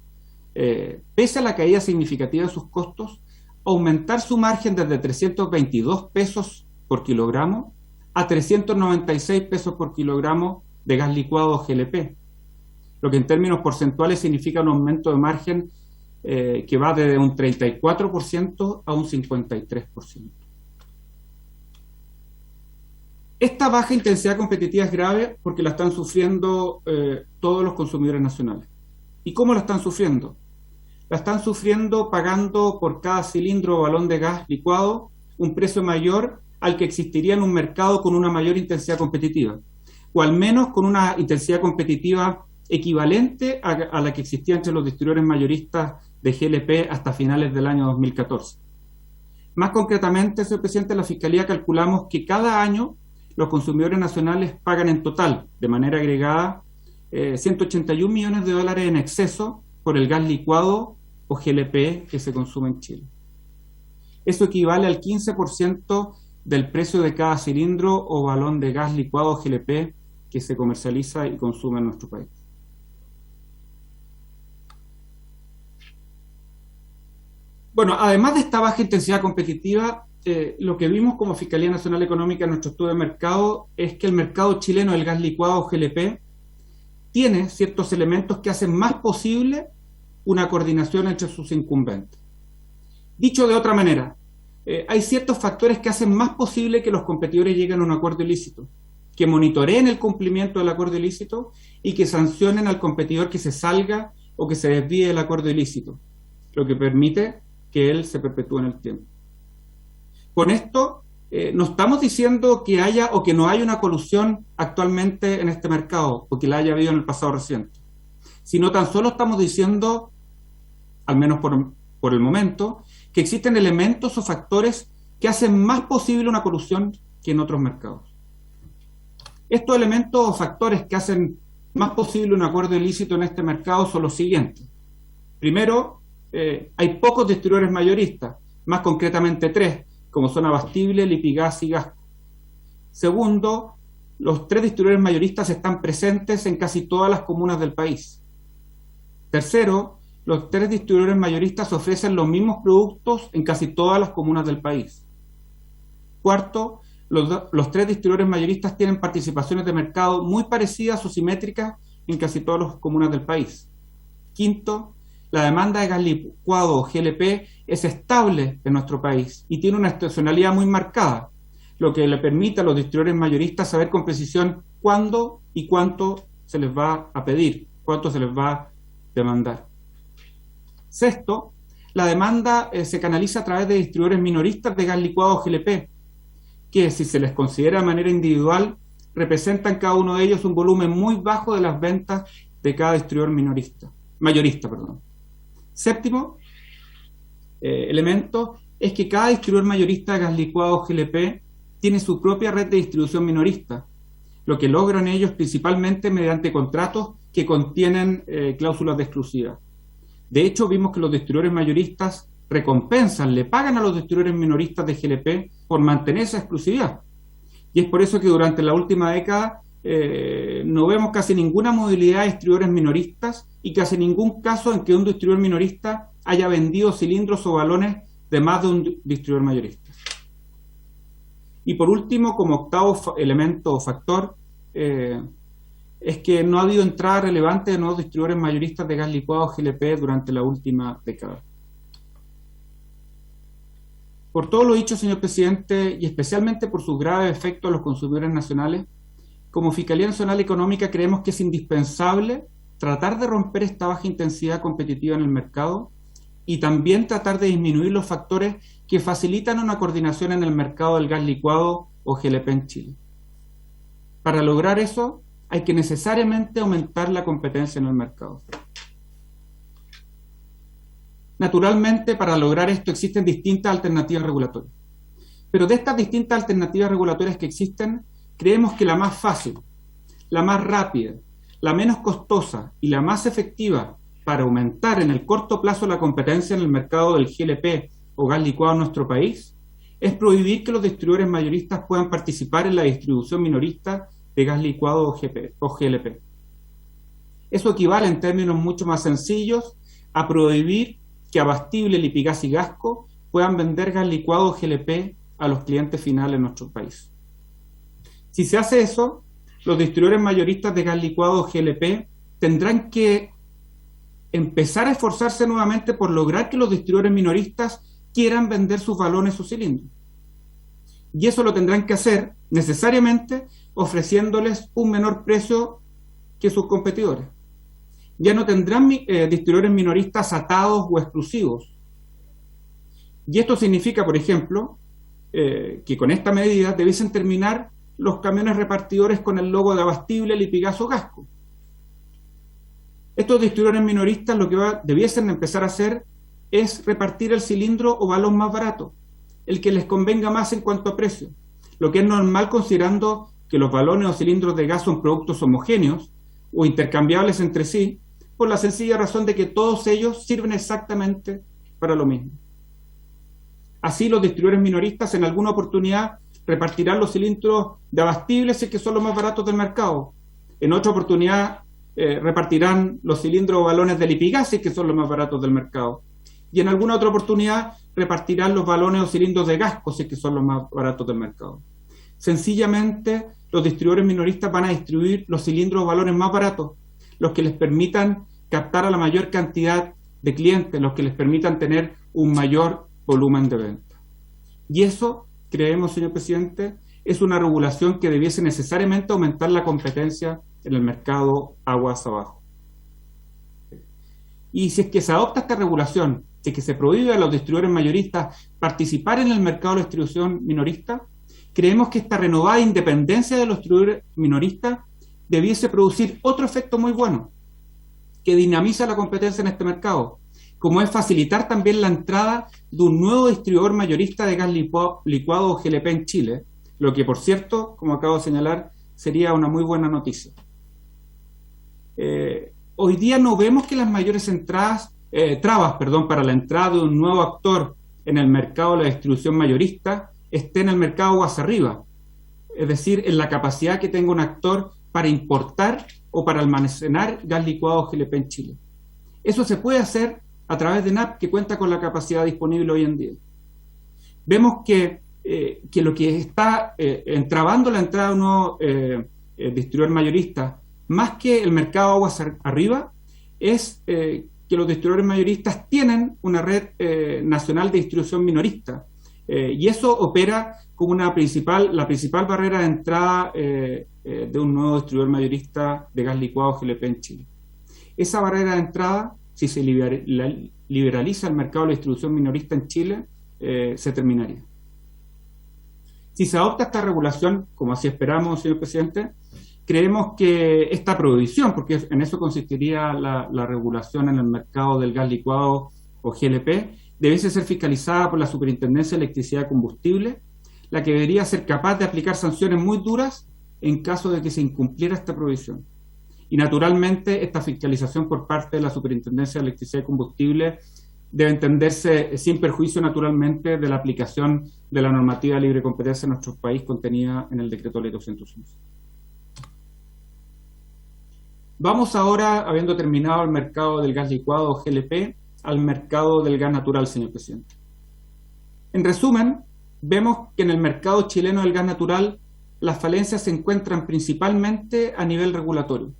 pese a la caída significativa de sus costos, aumentar su margen desde 322 pesos por kilogramo a 396 pesos por kilogramo de gas licuado GLP, lo que en términos porcentuales significa un aumento de margen que va desde un 34% a un 53%. Esta baja intensidad competitiva es grave porque la están sufriendo todos los consumidores nacionales. ¿Y cómo la están sufriendo? La están sufriendo pagando por cada cilindro o balón de gas licuado un precio mayor al que existiría en un mercado con una mayor intensidad competitiva, o al menos con una intensidad competitiva equivalente a la que existía entre los distribuidores mayoristas de GLP hasta finales del año 2014. Más concretamente, señor presidente, la Fiscalía calculamos que cada año los consumidores nacionales pagan en total, de manera agregada, 181 millones de dólares en exceso por el gas licuado o GLP que se consume en Chile. Eso equivale al 15% del precio de cada cilindro o balón de gas licuado o GLP que se comercializa y consume en nuestro país. Bueno, además de esta baja intensidad competitiva, lo que vimos como Fiscalía Nacional Económica en nuestro estudio de mercado es que el mercado chileno del gas licuado GLP tiene ciertos elementos que hacen más posible una coordinación entre sus incumbentes. Dicho de otra manera, hay ciertos factores que hacen más posible que los competidores lleguen a un acuerdo ilícito, que monitoreen el cumplimiento del acuerdo ilícito y que sancionen al competidor que se salga o que se desvíe del acuerdo ilícito, lo que permite que él se perpetúe en el tiempo. Con esto, no estamos diciendo que haya o que no haya una colusión actualmente en este mercado, o que la haya habido en el pasado reciente, sino tan solo estamos diciendo, al menos por el momento, que existen elementos o factores que hacen más posible una colusión que en otros mercados. Estos elementos o factores que hacen más posible un acuerdo ilícito en este mercado son los siguientes. Primero, hay pocos distribuidores mayoristas, más concretamente 3, como son Abastible, Lipigas y Gasco. Segundo, los 3 distribuidores mayoristas están presentes en casi todas las comunas del país. Tercero, los 3 distribuidores mayoristas ofrecen los mismos productos en casi todas las comunas del país. Cuarto, los 3 distribuidores mayoristas tienen participaciones de mercado muy parecidas o simétricas en casi todas las comunas del país. Quinto, la demanda de gas licuado o GLP es estable en nuestro país y tiene una estacionalidad muy marcada, lo que le permite a los distribuidores mayoristas saber con precisión cuándo y cuánto se les va a pedir, cuánto se les va a demandar. Sexto, la demanda se canaliza a través de distribuidores minoristas de gas licuado o GLP, que si se les considera de manera individual, representan cada uno de ellos un volumen muy bajo de las ventas de cada distribuidor mayorista. Séptimo elemento es que cada distribuidor mayorista de gas licuado o GLP tiene su propia red de distribución minorista, lo que logran ellos principalmente mediante contratos que contienen cláusulas de exclusividad. De hecho, vimos que los distribuidores mayoristas le pagan a los distribuidores minoristas de GLP por mantener esa exclusividad. Y es por eso que durante la última década no vemos casi ninguna movilidad de distribuidores minoristas y casi ningún caso en que un distribuidor minorista haya vendido cilindros o balones de más de un distribuidor mayorista. Y por último, como octavo elemento o factor, es que no ha habido entrada relevante de nuevos distribuidores mayoristas de gas licuado GLP durante la última década. Por todo lo dicho, señor presidente, y especialmente por sus graves efectos a los consumidores nacionales, como Fiscalía Nacional Económica creemos que es indispensable tratar de romper esta baja intensidad competitiva en el mercado y también tratar de disminuir los factores que facilitan una coordinación en el mercado del gas licuado o GLP en Chile. Para lograr eso, hay que necesariamente aumentar la competencia en el mercado. Naturalmente, para lograr esto existen distintas alternativas regulatorias. Pero de estas distintas alternativas regulatorias que existen, creemos que la más fácil, la más rápida, la menos costosa y la más efectiva para aumentar en el corto plazo la competencia en el mercado del GLP o gas licuado en nuestro país es prohibir que los distribuidores mayoristas puedan participar en la distribución minorista de gas licuado o GLP. Eso equivale en términos mucho más sencillos a prohibir que Abastible, Lipigas y Gasco puedan vender gas licuado o GLP a los clientes finales en nuestro país. Si se hace eso, los distribuidores mayoristas de gas licuado o GLP tendrán que empezar a esforzarse nuevamente por lograr que los distribuidores minoristas quieran vender sus balones o cilindros. Y eso lo tendrán que hacer necesariamente ofreciéndoles un menor precio que sus competidores. Ya no tendrán distribuidores minoristas atados o exclusivos. Y esto significa, por ejemplo, que con esta medida debiesen terminar los camiones repartidores con el logo de Abastible, Lipigas o Gasco. Estos distribuidores minoristas lo que debiesen empezar a hacer es repartir el cilindro o balón más barato, el que les convenga más en cuanto a precio, lo que es normal considerando que los balones o cilindros de gas son productos homogéneos o intercambiables entre sí, por la sencilla razón de que todos ellos sirven exactamente para lo mismo. Así, los distribuidores minoristas en alguna oportunidad repartirán los cilindros de Abastible si es que son los más baratos del mercado. En otra oportunidad repartirán los cilindros o balones de Lipigas si es que son los más baratos del mercado. Y en alguna otra oportunidad repartirán los balones o cilindros de Gasco si es que son los más baratos del mercado. Sencillamente, los distribuidores minoristas van a distribuir los cilindros o balones más baratos, los que les permitan captar a la mayor cantidad de clientes, los que les permitan tener un mayor volumen de venta. Y eso, creemos, señor presidente, es una regulación que debiese necesariamente aumentar la competencia en el mercado aguas abajo. Y si es que se adopta esta regulación, si es que se prohíbe a los distribuidores mayoristas participar en el mercado de distribución minorista, creemos que esta renovada independencia de los distribuidores minoristas debiese producir otro efecto muy bueno, que dinamiza la competencia en este mercado, como es facilitar también la entrada de un nuevo distribuidor mayorista de gas licuado o GLP en Chile, lo que, por cierto, como acabo de señalar, sería una muy buena noticia. Hoy día no vemos que las mayores trabas para la entrada de un nuevo actor en el mercado de la distribución mayorista esté en el mercado aguas arriba, es decir, en la capacidad que tenga un actor para importar o para almacenar gas licuado o GLP en Chile. Eso se puede hacer a través de NAP, que cuenta con la capacidad disponible hoy en día. Vemos que lo que está entrabando la entrada de un nuevo distribuidor mayorista, más que el mercado aguas arriba, es que los distribuidores mayoristas tienen una red nacional de distribución minorista, y eso opera como la principal barrera de entrada de un nuevo distribuidor mayorista de gas licuado GLP en Chile. Esa barrera de entrada, si se liberaliza el mercado de distribución minorista en Chile, se terminaría. Si se adopta esta regulación, como así esperamos, señor presidente, creemos que esta prohibición, porque en eso consistiría la regulación en el mercado del gas licuado o GLP, debiese ser fiscalizada por la Superintendencia de Electricidad y Combustible, la que debería ser capaz de aplicar sanciones muy duras en caso de que se incumpliera esta prohibición. Y naturalmente esta fiscalización por parte de la Superintendencia de Electricidad y Combustible debe entenderse sin perjuicio naturalmente de la aplicación de la normativa de libre competencia en nuestro país contenida en el Decreto Ley 211. Vamos ahora, habiendo terminado el mercado del gas licuado o GLP, al mercado del gas natural, señor presidente. En resumen, vemos que en el mercado chileno del gas natural las falencias se encuentran principalmente a nivel regulatorio.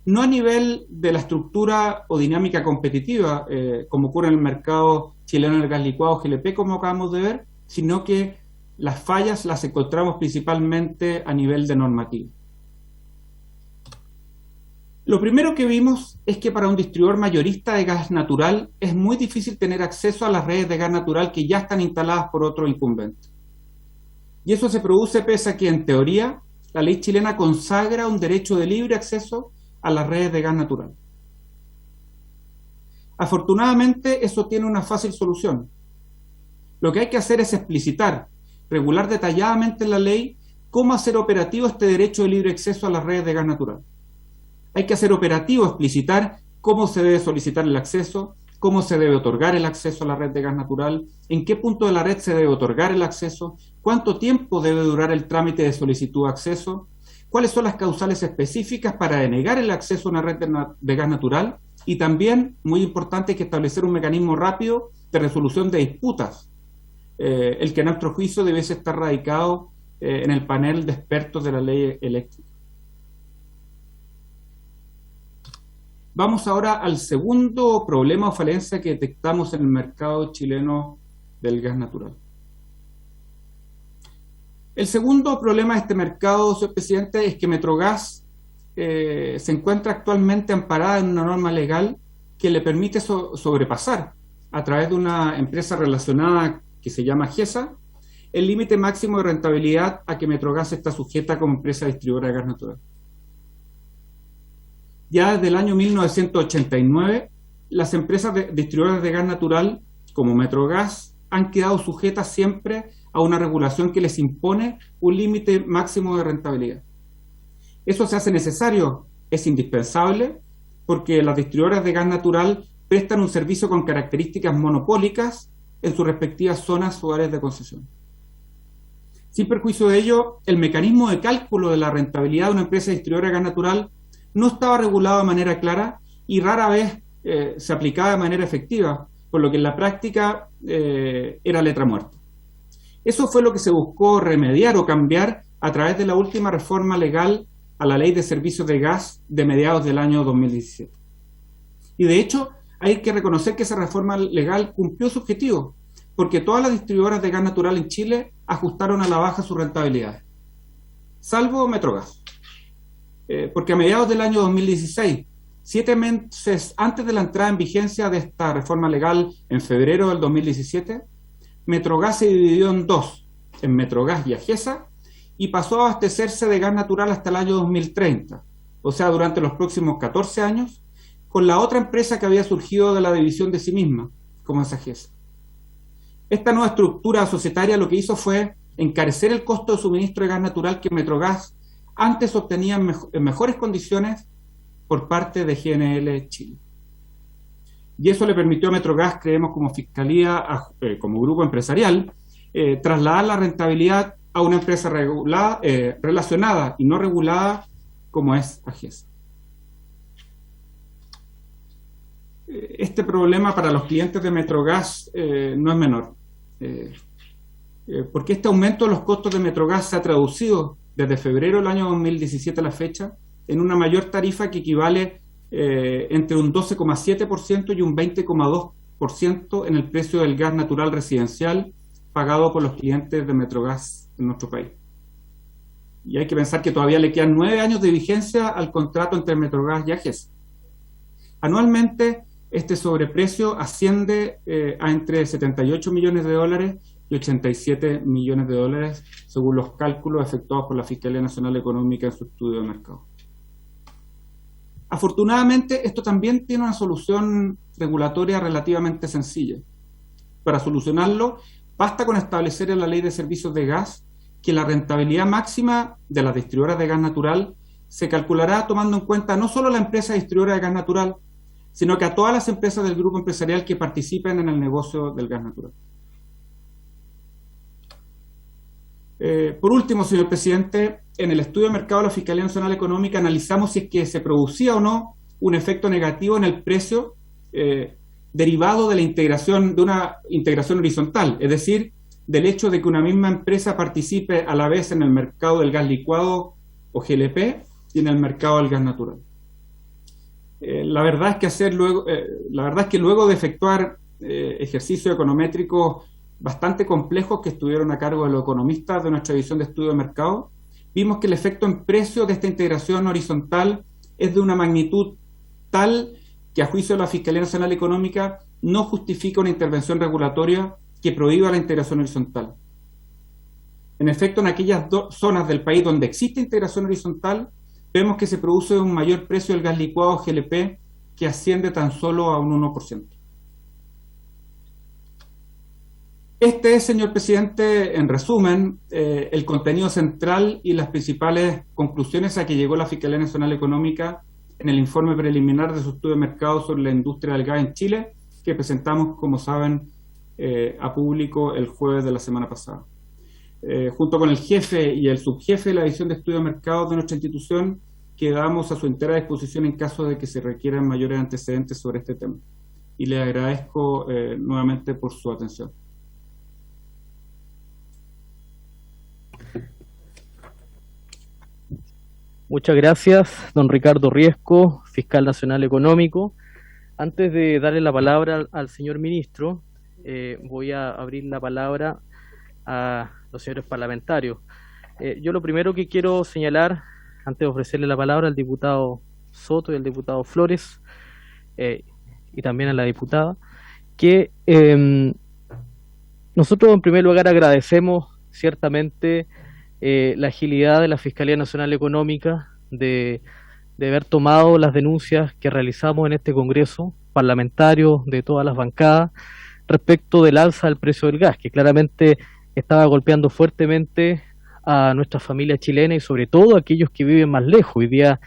No a nivel de la estructura o dinámica competitiva, como ocurre en el mercado chileno del gas licuado GLP, como acabamos de ver, sino que las fallas las encontramos principalmente a nivel de normativa. Lo primero que vimos es que para un distribuidor mayorista de gas natural es muy difícil tener acceso a las redes de gas natural que ya están instaladas por otro incumbente. Y eso se produce pese a que, en teoría, la ley chilena consagra un derecho de libre acceso a las redes de gas natural. Afortunadamente, eso tiene una fácil solución. Lo que hay que hacer es explicitar, regular detalladamente en la ley cómo hacer operativo este derecho de libre acceso a las redes de gas natural. Hay que hacer operativo, explicitar cómo se debe solicitar el acceso, cómo se debe otorgar el acceso a la red de gas natural, en qué punto de la red se debe otorgar el acceso, cuánto tiempo debe durar el trámite de solicitud de acceso, cuáles son las causales específicas para denegar el acceso a una red de gas natural, y también, muy importante, hay que establecer un mecanismo rápido de resolución de disputas, el que a nuestro juicio debiese estar radicado en el panel de expertos de la ley eléctrica. Vamos ahora al segundo problema o falencia que detectamos en el mercado chileno del gas natural. El segundo problema de este mercado, señor presidente, es que Metrogas se encuentra actualmente amparada en una norma legal que le permite sobrepasar, a través de una empresa relacionada que se llama GESA, el límite máximo de rentabilidad a que Metrogas está sujeta como empresa distribuidora de gas natural. Ya desde el año 1989, las empresas distribuidoras de gas natural, como Metrogas, han quedado sujetas siempre a una regulación que les impone un límite máximo de rentabilidad. Eso se hace necesario, es indispensable, porque las distribuidoras de gas natural prestan un servicio con características monopólicas en sus respectivas zonas o áreas de concesión. Sin perjuicio de ello, el mecanismo de cálculo de la rentabilidad de una empresa distribuidora de gas natural no estaba regulado de manera clara y rara vez se aplicaba de manera efectiva, por lo que en la práctica era letra muerta. Eso fue lo que se buscó remediar o cambiar a través de la última reforma legal a la Ley de Servicios de Gas de mediados del año 2017. Y de hecho, hay que reconocer que esa reforma legal cumplió su objetivo, porque todas las distribuidoras de gas natural en Chile ajustaron a la baja sus rentabilidades, salvo Metrogas. Porque a mediados del año 2016, 7 meses antes de la entrada en vigencia de esta reforma legal en febrero del 2017, Metrogas se dividió en dos, en Metrogas y Agesa, y pasó a abastecerse de gas natural hasta el año 2030, o sea, durante los próximos 14 años, con la otra empresa que había surgido de la división de sí misma, como es Agesa. Esta nueva estructura societaria lo que hizo fue encarecer el costo de suministro de gas natural que Metrogas antes obtenía en mejores condiciones por parte de GNL Chile. Y eso le permitió a Metrogas, creemos como Fiscalía, como grupo empresarial, trasladar la rentabilidad a una empresa relacionada y no regulada como es Agesa. Este problema para los clientes de Metrogas no es menor, porque este aumento de los costos de Metrogas se ha traducido desde febrero del año 2017 a la fecha en una mayor tarifa que equivale entre un 12,7% y un 20,2% en el precio del gas natural residencial pagado por los clientes de Metrogas en nuestro país. Y hay que pensar que todavía le quedan 9 años de vigencia al contrato entre Metrogas y Agesa. Anualmente, este sobreprecio asciende a entre 78 millones de dólares y 87 millones de dólares, según los cálculos efectuados por la Fiscalía Nacional Económica en su estudio de mercado. Afortunadamente, esto también tiene una solución regulatoria relativamente sencilla. Para solucionarlo, basta con establecer en la Ley de Servicios de Gas que la rentabilidad máxima de las distribuidoras de gas natural se calculará tomando en cuenta no solo la empresa distribuidora de gas natural, sino que a todas las empresas del grupo empresarial que participen en el negocio del gas natural. Por último, señor presidente, en el estudio de mercado de la Fiscalía Nacional Económica analizamos si es que se producía o no un efecto negativo en el precio derivado de la integración, de una integración horizontal, es decir, del hecho de que una misma empresa participe a la vez en el mercado del gas licuado o GLP y en el mercado del gas natural. La verdad es que luego de efectuar ejercicios econométricos bastante complejos que estuvieron a cargo de los economistas de nuestra división de estudio de mercado, vimos que el efecto en precio de esta integración horizontal es de una magnitud tal que a juicio de la Fiscalía Nacional Económica no justifica una intervención regulatoria que prohíba la integración horizontal. En efecto, en aquellas zonas del país donde existe integración horizontal, vemos que se produce un mayor precio del gas licuado GLP que asciende tan solo a un 1%. Este es, señor presidente, en resumen, el contenido central y las principales conclusiones a que llegó la Fiscalía Nacional Económica en el informe preliminar de su estudio de mercado sobre la industria del gas en Chile, que presentamos, como saben, a público el jueves de la semana pasada. Junto con el jefe y el subjefe de la División de Estudio de Mercados de nuestra institución, quedamos a su entera disposición en caso de que se requieran mayores antecedentes sobre este tema. Y le agradezco nuevamente por su atención. Muchas gracias, don Ricardo Riesco, fiscal nacional económico. Antes de darle la palabra al señor ministro, voy a abrir la palabra a los señores parlamentarios. Yo lo primero que quiero señalar, antes de ofrecerle la palabra al diputado Soto y al diputado Flores, y también a la diputada, que nosotros en primer lugar agradecemos ciertamente la agilidad de la Fiscalía Nacional Económica de haber tomado las denuncias que realizamos en este Congreso parlamentario de todas las bancadas respecto del alza del precio del gas, que claramente estaba golpeando fuertemente a nuestras familias chilenas y sobre todo a aquellos que viven más lejos. Hoy día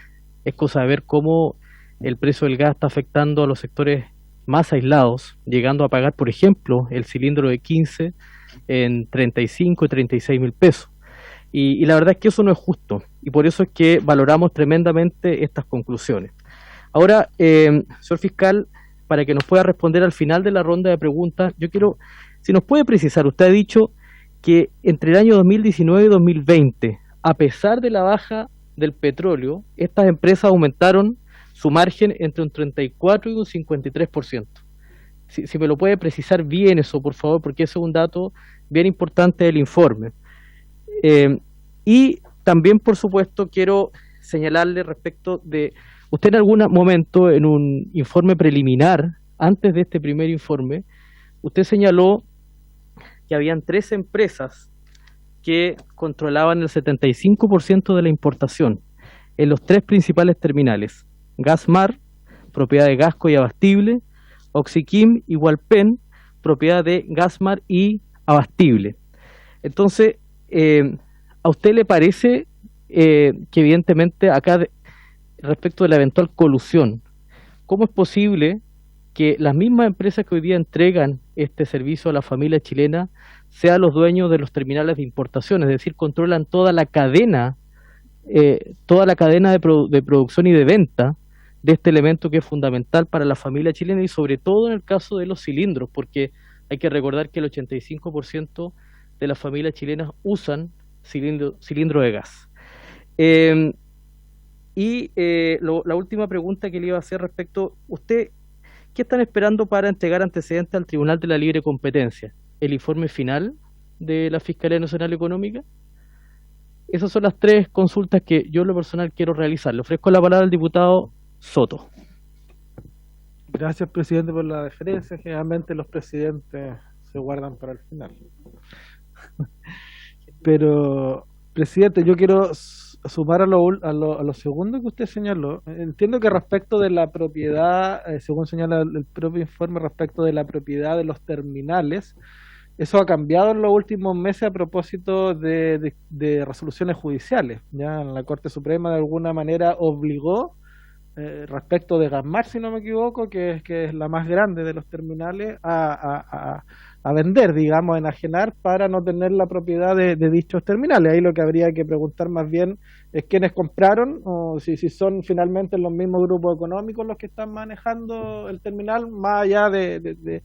es cosa de ver cómo el precio del gas está afectando a los sectores más aislados, llegando a pagar, por ejemplo, el cilindro de 15 en 35 y 36 mil pesos. Y la verdad es que eso no es justo, y por eso es que valoramos tremendamente estas conclusiones. Ahora, señor fiscal, para que nos pueda responder al final de la ronda de preguntas, yo quiero, si nos puede precisar, usted ha dicho que entre el año 2019 y 2020, a pesar de la baja del petróleo, estas empresas aumentaron su margen entre un 34 y un 53%. Si me lo puede precisar bien eso, por favor, porque ese es un dato bien importante del informe. Y también, por supuesto, quiero señalarle respecto de, usted en algún momento en un informe preliminar, antes de este primer informe, usted señaló que habían 3 empresas que controlaban el 75% de la importación en los 3 principales terminales: Gasmar, propiedad de Gasco y Abastible; Oxiquim y Hualpén, propiedad de Gasmar y Abastible. Entonces, ¿a usted le parece que evidentemente acá, respecto de la eventual colusión, cómo es posible que las mismas empresas que hoy día entregan este servicio a la familia chilena sean los dueños de los terminales de importación? Es decir, controlan toda la cadena de producción y de venta de este elemento que es fundamental para la familia chilena, y sobre todo en el caso de los cilindros, porque hay que recordar que el 85% de las familias chilenas usan cilindro de gas. La última pregunta que le iba a hacer respecto, ¿usted qué están esperando para entregar antecedentes al Tribunal de la Libre Competencia? ¿El informe final de la Fiscalía Nacional Económica? Esas son las 3 consultas que yo en lo personal quiero realizar. Le ofrezco la palabra al diputado Soto. Gracias, presidente, por la deferencia. Generalmente los presidentes se guardan para el final. Pero, presidente, yo quiero sumar a lo segundo que usted señaló. Entiendo que respecto de la propiedad, según señala el propio informe, respecto de la propiedad de los terminales, eso ha cambiado en los últimos meses a propósito de resoluciones judiciales. Ya la Corte Suprema de alguna manera obligó, respecto de Gasmar, si no me equivoco, que es la más grande de los terminales, a vender, digamos, a enajenar para no tener la propiedad de dichos terminales. Ahí lo que habría que preguntar más bien es quiénes compraron, o si son finalmente los mismos grupos económicos los que están manejando el terminal, más allá de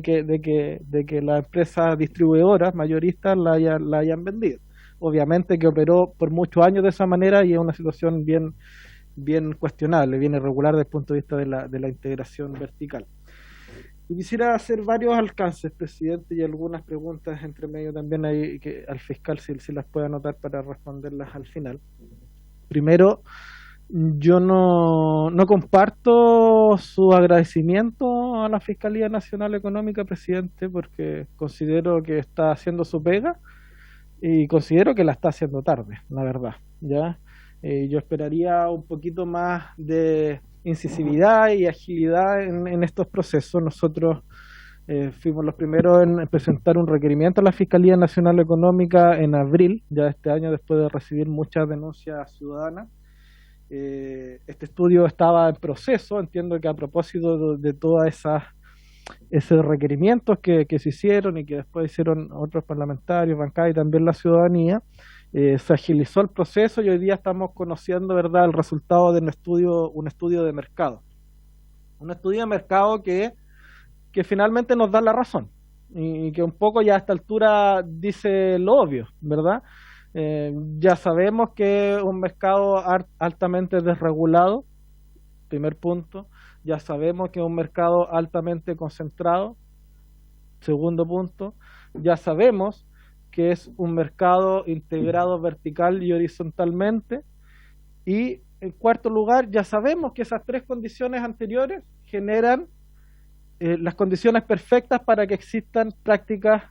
que las empresas distribuidoras mayoristas la hayan vendido. Obviamente que operó por muchos años de esa manera y es una situación bien cuestionable, bien irregular desde el punto de vista de la integración vertical. Y quisiera hacer varios alcances, presidente, y algunas preguntas entre medio también ahí que al fiscal si las puede anotar para responderlas al final. Primero, Yo no comparto su agradecimiento a la Fiscalía Nacional Económica, presidente, porque considero que está haciendo su pega y considero que la está haciendo tarde, la verdad. ¿Ya? Yo esperaría un poquito más de incisividad y agilidad en estos procesos. Nosotros fuimos los primeros en presentar un requerimiento a la Fiscalía Nacional Económica en abril, ya de este año, después de recibir muchas denuncias ciudadanas. Este estudio estaba en proceso, entiendo que a propósito de todas esos requerimientos que se hicieron y que después hicieron otros parlamentarios, bancadas y también la ciudadanía, se agilizó el proceso y hoy día estamos conociendo, ¿verdad?, el resultado de un estudio de mercado. Un estudio de mercado que finalmente nos da la razón y que un poco ya a esta altura dice lo obvio, ¿verdad? Ya sabemos que es un mercado altamente desregulado, primer punto. Ya sabemos que es un mercado altamente concentrado, segundo punto. Ya sabemos que es un mercado integrado vertical y horizontalmente. Y en cuarto lugar, ya sabemos que esas tres condiciones anteriores generan las condiciones perfectas para que existan prácticas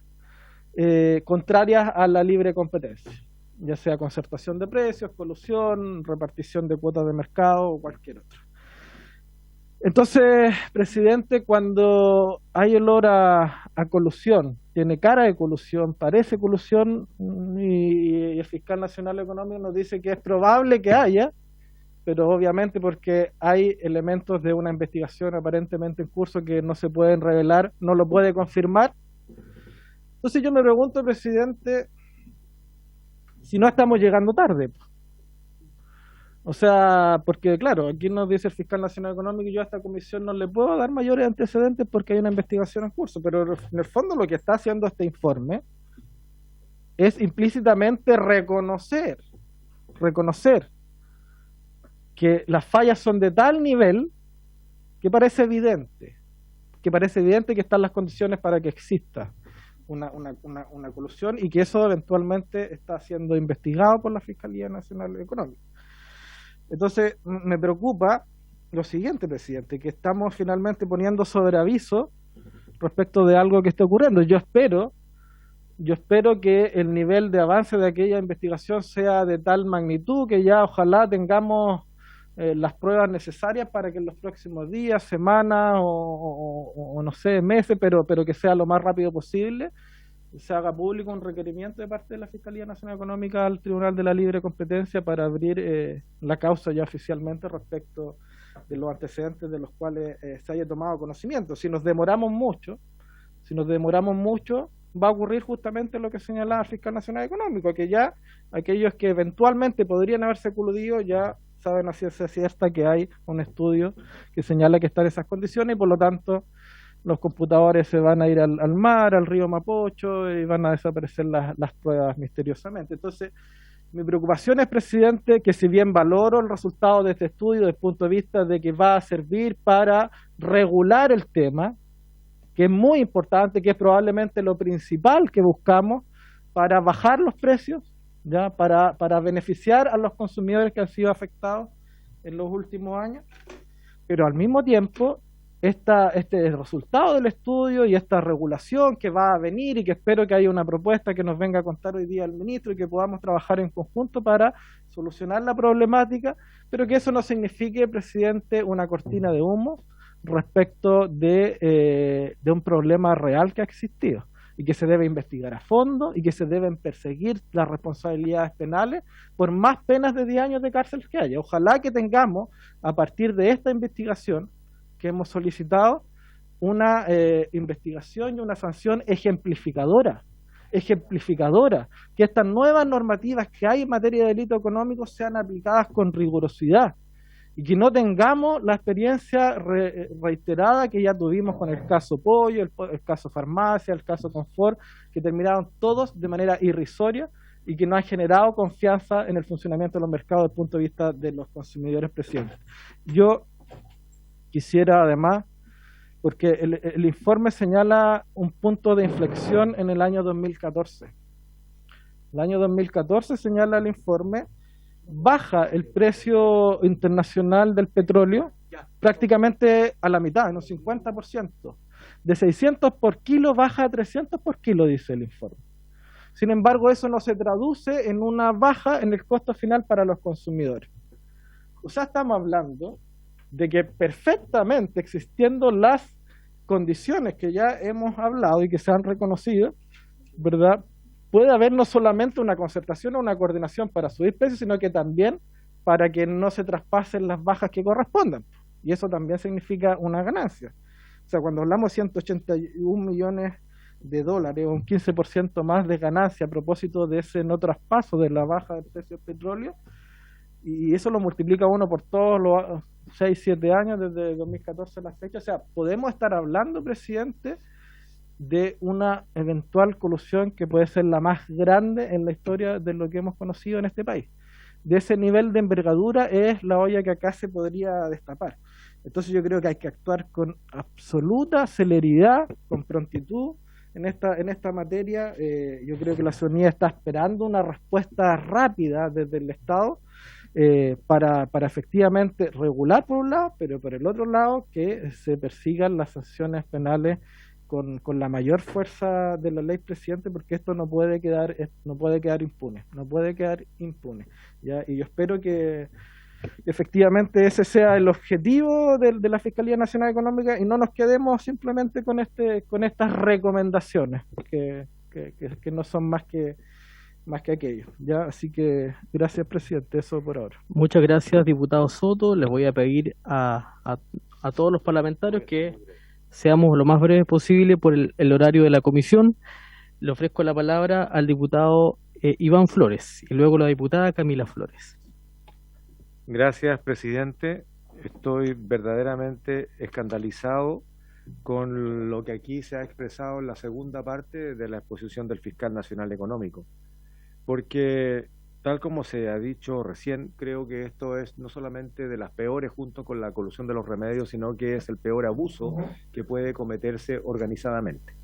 contrarias a la libre competencia, ya sea concertación de precios, colusión, repartición de cuotas de mercado o cualquier otro. Entonces, presidente, cuando hay olor a colusión, tiene cara de colusión, parece colusión, y el fiscal nacional económico nos dice que es probable que haya, pero obviamente porque hay elementos de una investigación aparentemente en curso que no se pueden revelar, no lo puede confirmar. Entonces yo me pregunto, presidente, si no estamos llegando tarde. O sea, porque claro, aquí nos dice el fiscal nacional económico y yo a esta comisión no le puedo dar mayores antecedentes porque hay una investigación en curso, pero en el fondo lo que está haciendo este informe es implícitamente reconocer que las fallas son de tal nivel que parece evidente que están las condiciones para que exista una colusión y que eso eventualmente está siendo investigado por la Fiscalía Nacional Económica. Entonces, me preocupa lo siguiente, presidente, que estamos finalmente poniendo sobre aviso respecto de algo que está ocurriendo. Yo espero que el nivel de avance de aquella investigación sea de tal magnitud que ya ojalá tengamos las pruebas necesarias para que en los próximos días, semanas o no sé, meses, pero que sea lo más rápido posible, se haga público un requerimiento de parte de la Fiscalía Nacional Económica al Tribunal de la Libre Competencia para abrir la causa ya oficialmente respecto de los antecedentes de los cuales se haya tomado conocimiento. Si nos demoramos mucho, va a ocurrir justamente lo que señalaba el Fiscal Nacional Económico, que ya aquellos que eventualmente podrían haberse coludido ya saben a ciencia cierta que hay un estudio que señala que están esas condiciones y por lo tanto los computadores se van a ir al mar, al río Mapocho y van a desaparecer las pruebas misteriosamente. Entonces, mi preocupación es, presidente, que si bien valoro el resultado de este estudio desde el punto de vista de que va a servir para regular el tema, que es muy importante, que es probablemente lo principal que buscamos para bajar los precios, ya para beneficiar a los consumidores que han sido afectados en los últimos años, pero al mismo tiempo este resultado del estudio y esta regulación que va a venir y que espero que haya una propuesta que nos venga a contar hoy día el ministro y que podamos trabajar en conjunto para solucionar la problemática, pero que eso no signifique, presidente, una cortina de humo respecto de un problema real que ha existido y que se debe investigar a fondo y que se deben perseguir las responsabilidades penales por más penas de 10 años de cárcel que haya. Ojalá que tengamos, a partir de esta investigación que hemos solicitado, una investigación y una sanción ejemplificadora, que estas nuevas normativas que hay en materia de delito económico sean aplicadas con rigurosidad y que no tengamos la experiencia reiterada que ya tuvimos con el caso Pollo, el caso Farmacia, el caso Confort, que terminaron todos de manera irrisoria y que no han generado confianza en el funcionamiento de los mercados desde el punto de vista de los consumidores, presidente. Yo quisiera además, porque el informe señala un punto de inflexión en el año 2014. El año 2014 señala el informe baja el precio internacional del petróleo prácticamente a la mitad, en un 50%. De 600 por kilo baja a 300 por kilo, dice el informe. Sin embargo, eso no se traduce en una baja en el costo final para los consumidores. O sea, estamos hablando de que perfectamente existiendo las condiciones que ya hemos hablado y que se han reconocido, ¿verdad? Puede haber no solamente una concertación o una coordinación para subir precios, sino que también para que no se traspasen las bajas que correspondan. Y eso también significa una ganancia. O sea, cuando hablamos de 181 millones de dólares, o un 15% más de ganancia a propósito de ese no traspaso de la baja del precio del petróleo, y eso lo multiplica uno por todos los 6, 7 años desde 2014 a la fecha. O sea, podemos estar hablando, presidente, de una eventual colusión que puede ser la más grande en la historia de lo que hemos conocido en este país. De ese nivel de envergadura es la olla que acá se podría destapar. Entonces yo creo que hay que actuar con absoluta celeridad, con prontitud en esta materia. Yo creo que la ciudadanía está esperando una respuesta rápida desde el Estado para efectivamente regular por un lado, pero por el otro lado que se persigan las sanciones penales con la mayor fuerza de la ley, presidente, porque esto no puede quedar impune, ¿ya? Y yo espero que efectivamente ese sea el objetivo de la Fiscalía Nacional Económica y no nos quedemos simplemente con estas recomendaciones que no son más que aquello, ¿ya? Así que gracias, presidente, eso por ahora. Muchas gracias, diputado Soto. Les voy a pedir a todos los parlamentarios que seamos lo más breves posible por el horario de la comisión. Le ofrezco la palabra al diputado Iván Flores y luego la diputada Camila Flores. Gracias, presidente. Estoy verdaderamente escandalizado con lo que aquí se ha expresado en la segunda parte de la exposición del Fiscal Nacional Económico, porque tal como se ha dicho recién, creo que esto es no solamente de las peores junto con la colusión de los remedios, sino que es el peor abuso que puede cometerse organizadamente.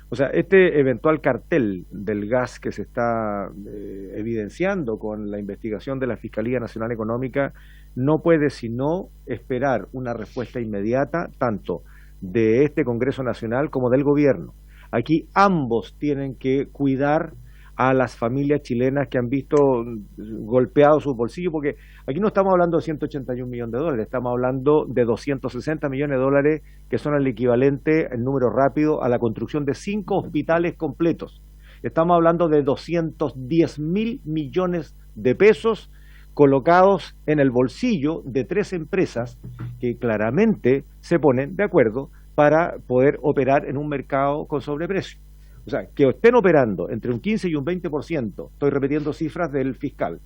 O sea, este eventual cartel del gas que se está evidenciando con la investigación de la Fiscalía Nacional Económica no puede sino esperar una respuesta inmediata tanto de este Congreso Nacional como del Gobierno. Aquí ambos tienen que cuidar a las familias chilenas que han visto golpeados sus bolsillos, porque aquí no estamos hablando de 181 millones de dólares, estamos hablando de 260 millones de dólares, que son el equivalente, en número rápido, a la construcción de 5 hospitales completos. Estamos hablando de 210.000 millones de pesos colocados en el bolsillo de 3 empresas que claramente se ponen de acuerdo para poder operar en un mercado con sobreprecio. O sea, que estén operando entre un 15 y un 20%, estoy repitiendo cifras del fiscal,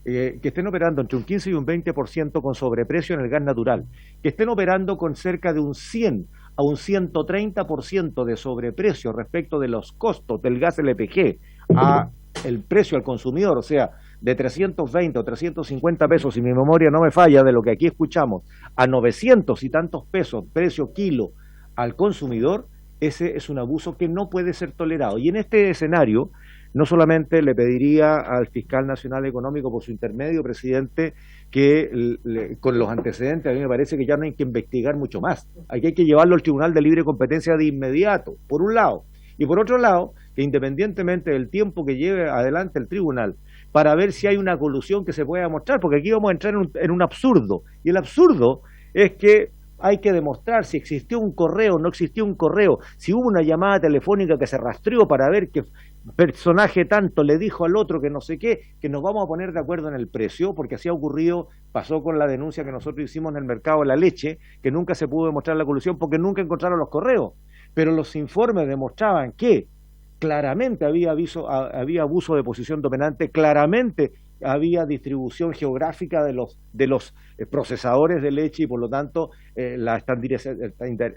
que estén operando entre un 15 y un 20% con sobreprecio en el gas natural, que estén operando con cerca de un 100 a un 130% de sobreprecio respecto de los costos del gas LPG a el precio al consumidor, o sea, de 320 o 350 pesos, si mi memoria no me falla, de lo que aquí escuchamos, a 900 y tantos pesos, precio kilo al consumidor. Ese es un abuso que no puede ser tolerado. Y en este escenario, no solamente le pediría al Fiscal Nacional Económico, por su intermedio, presidente, que con los antecedentes, a mí me parece que ya no hay que investigar mucho más. Aquí hay que llevarlo al Tribunal de Libre Competencia de inmediato, por un lado. Y por otro lado, que independientemente del tiempo que lleve adelante el tribunal, para ver si hay una colusión que se pueda mostrar, porque aquí vamos a entrar en un absurdo. Y el absurdo es que hay que demostrar si existió un correo o no existió un correo, si hubo una llamada telefónica que se rastreó para ver qué personaje tanto le dijo al otro que no sé qué, que nos vamos a poner de acuerdo en el precio, porque así ha ocurrido, pasó con la denuncia que nosotros hicimos en el mercado de la leche, que nunca se pudo demostrar la colusión porque nunca encontraron los correos, pero los informes demostraban que claramente había abuso de posición dominante, claramente había distribución geográfica de los procesadores de leche y por lo tanto la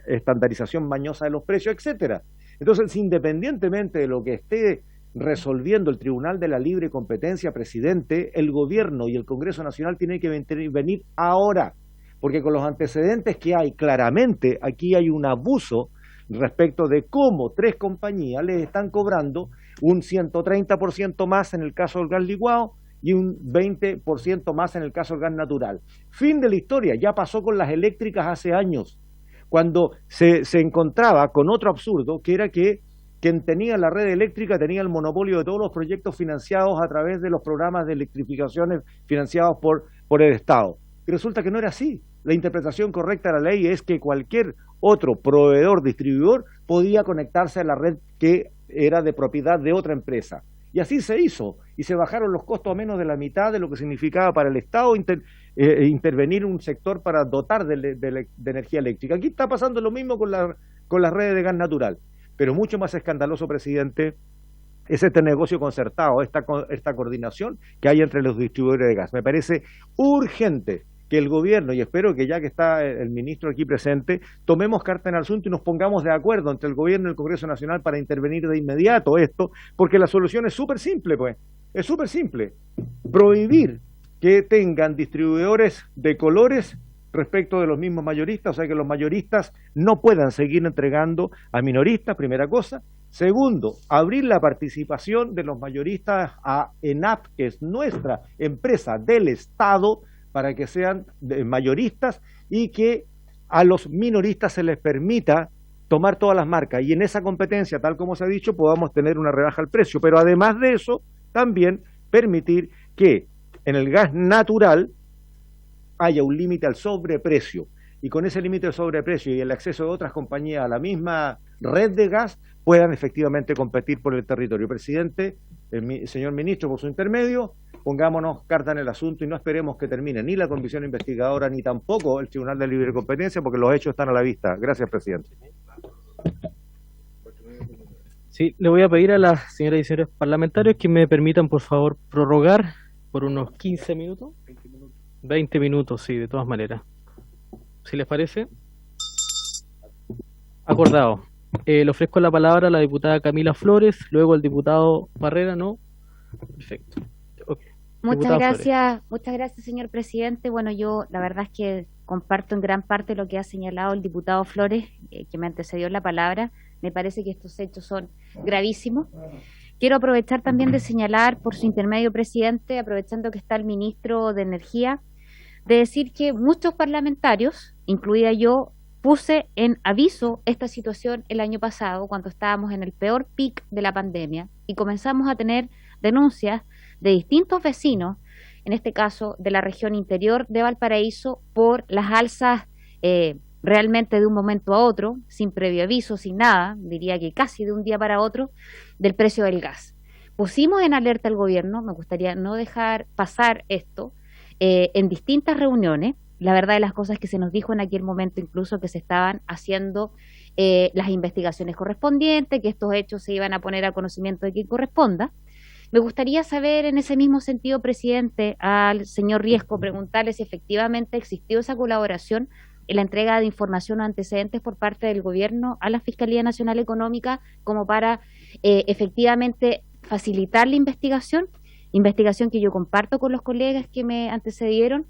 estandarización mañosa de los precios, etcétera. Entonces, independientemente de lo que esté resolviendo el Tribunal de la Libre Competencia, presidente, el gobierno y el Congreso Nacional tienen que venir ahora, porque con los antecedentes que hay, claramente aquí hay un abuso respecto de cómo 3 compañías les están cobrando un 130% más en el caso del gas licuado y un 20% más en el caso del gas natural. Fin de la historia, ya pasó con las eléctricas hace años, cuando se encontraba con otro absurdo, que era que quien tenía la red eléctrica tenía el monopolio de todos los proyectos financiados a través de los programas de electrificación financiados por el Estado. Y resulta que no era así. La interpretación correcta de la ley es que cualquier otro proveedor, distribuidor, podía conectarse a la red que era de propiedad de otra empresa. Y así se hizo, y se bajaron los costos a menos de la mitad de lo que significaba para el Estado intervenir en un sector para dotar de energía eléctrica. Aquí está pasando lo mismo con las redes de gas natural, pero mucho más escandaloso, presidente, es este negocio concertado, esta coordinación que hay entre los distribuidores de gas. Me parece urgente que el gobierno, y espero que ya que está el ministro aquí presente, tomemos carta en el asunto y nos pongamos de acuerdo entre el gobierno y el Congreso Nacional para intervenir de inmediato esto, porque la solución es súper simple, pues, es súper simple. Prohibir que tengan distribuidores de colores respecto de los mismos mayoristas, o sea que los mayoristas no puedan seguir entregando a minoristas, primera cosa. Segundo, abrir la participación de los mayoristas a ENAP, que es nuestra empresa del Estado, para que sean mayoristas y que a los minoristas se les permita tomar todas las marcas y en esa competencia, tal como se ha dicho, podamos tener una rebaja al precio. Pero además de eso, también permitir que en el gas natural haya un límite al sobreprecio. Y con ese límite al sobreprecio y el acceso de otras compañías a la misma red de gas, puedan efectivamente competir por el territorio. Presidente, señor ministro, por su intermedio, pongámonos carta en el asunto y no esperemos que termine ni la comisión investigadora ni tampoco el Tribunal de Libre Competencia, porque los hechos están a la vista. Gracias, presidente. Sí, le voy a pedir a las señoras y señores parlamentarios que me permitan, por favor, prorrogar por unos 15 minutos. 20 minutos, sí, de todas maneras. ¿Si les parece? Acordado. Le ofrezco la palabra a la diputada Camila Flores, luego el diputado Barrera, ¿no? Perfecto. Okay. Muchas gracias, señor presidente. Bueno, yo la verdad es que comparto en gran parte lo que ha señalado el diputado Flores, que me antecedió la palabra. Me parece que estos hechos son gravísimos. Quiero aprovechar también de señalar, por su intermedio, presidente, aprovechando que está el ministro de Energía, de decir que muchos parlamentarios, incluida yo, puse en aviso esta situación el año pasado, cuando estábamos en el peor pic de la pandemia, y comenzamos a tener denuncias de distintos vecinos, en este caso de la región interior de Valparaíso, por las alzas realmente de un momento a otro, sin previo aviso, sin nada, diría que casi de un día para otro, del precio del gas. Pusimos en alerta al gobierno, me gustaría no dejar pasar esto, en distintas reuniones. La verdad de las cosas es que se nos dijo en aquel momento incluso que se estaban haciendo las investigaciones correspondientes, que estos hechos se iban a poner a conocimiento de quien corresponda. Me gustaría saber en ese mismo sentido, presidente, al señor Riesco, preguntarle si efectivamente existió esa colaboración en la entrega de información o antecedentes por parte del gobierno a la Fiscalía Nacional Económica como para efectivamente facilitar la investigación que yo comparto con los colegas que me antecedieron.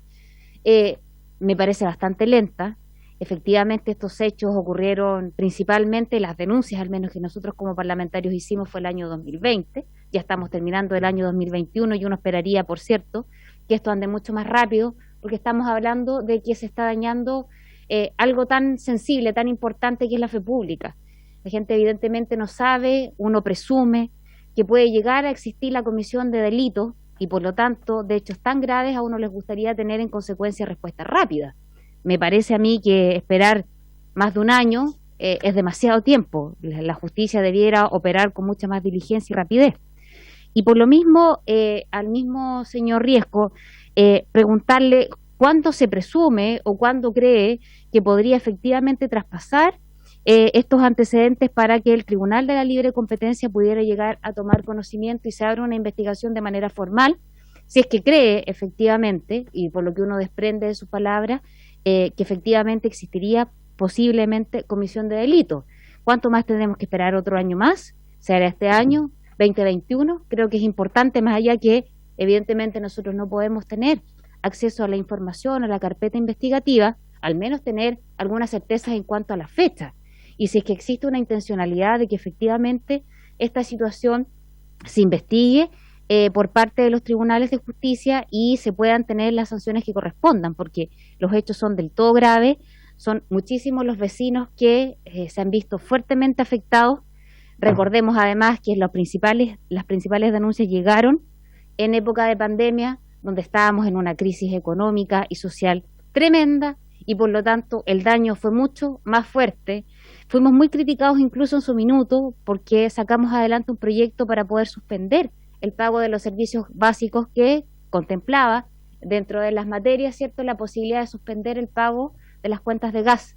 Me parece bastante lenta. Efectivamente, estos hechos ocurrieron principalmente, las denuncias al menos que nosotros como parlamentarios hicimos fue el año 2020, ya estamos terminando el año 2021 y uno esperaría, por cierto, que esto ande mucho más rápido, porque estamos hablando de que se está dañando algo tan sensible, tan importante que es la fe pública. La gente evidentemente no sabe, uno presume que puede llegar a existir la comisión de delitos y por lo tanto de hechos tan graves a uno les gustaría tener en consecuencia respuesta rápida. Me parece a mí que esperar más de un año es demasiado tiempo. La justicia debiera operar con mucha más diligencia y rapidez. Y por lo mismo, al mismo señor Riesco, preguntarle cuándo se presume o cuándo cree que podría efectivamente traspasar estos antecedentes para que el Tribunal de la Libre Competencia pudiera llegar a tomar conocimiento y se abra una investigación de manera formal, si es que cree efectivamente, y por lo que uno desprende de sus palabras, que efectivamente existiría posiblemente comisión de delito. ¿Cuánto más tenemos que esperar? ¿Otro año más? ¿Será este año, 2021? Creo que es importante, más allá que evidentemente nosotros no podemos tener acceso a la información, a la carpeta investigativa, al menos tener algunas certezas en cuanto a la fecha. Y si es que existe una intencionalidad de que efectivamente esta situación se investigue por parte de los tribunales de justicia y se puedan tener las sanciones que correspondan, porque los hechos son del todo graves, son muchísimos los vecinos que se han visto fuertemente afectados. Recordemos además que las principales denuncias llegaron en época de pandemia, donde estábamos en una crisis económica y social tremenda, y por lo tanto el daño fue mucho más fuerte. Fuimos muy criticados incluso en su minuto porque sacamos adelante un proyecto para poder suspender el pago de los servicios básicos que contemplaba dentro de las materias, ¿cierto?, la posibilidad de suspender el pago de las cuentas de gas.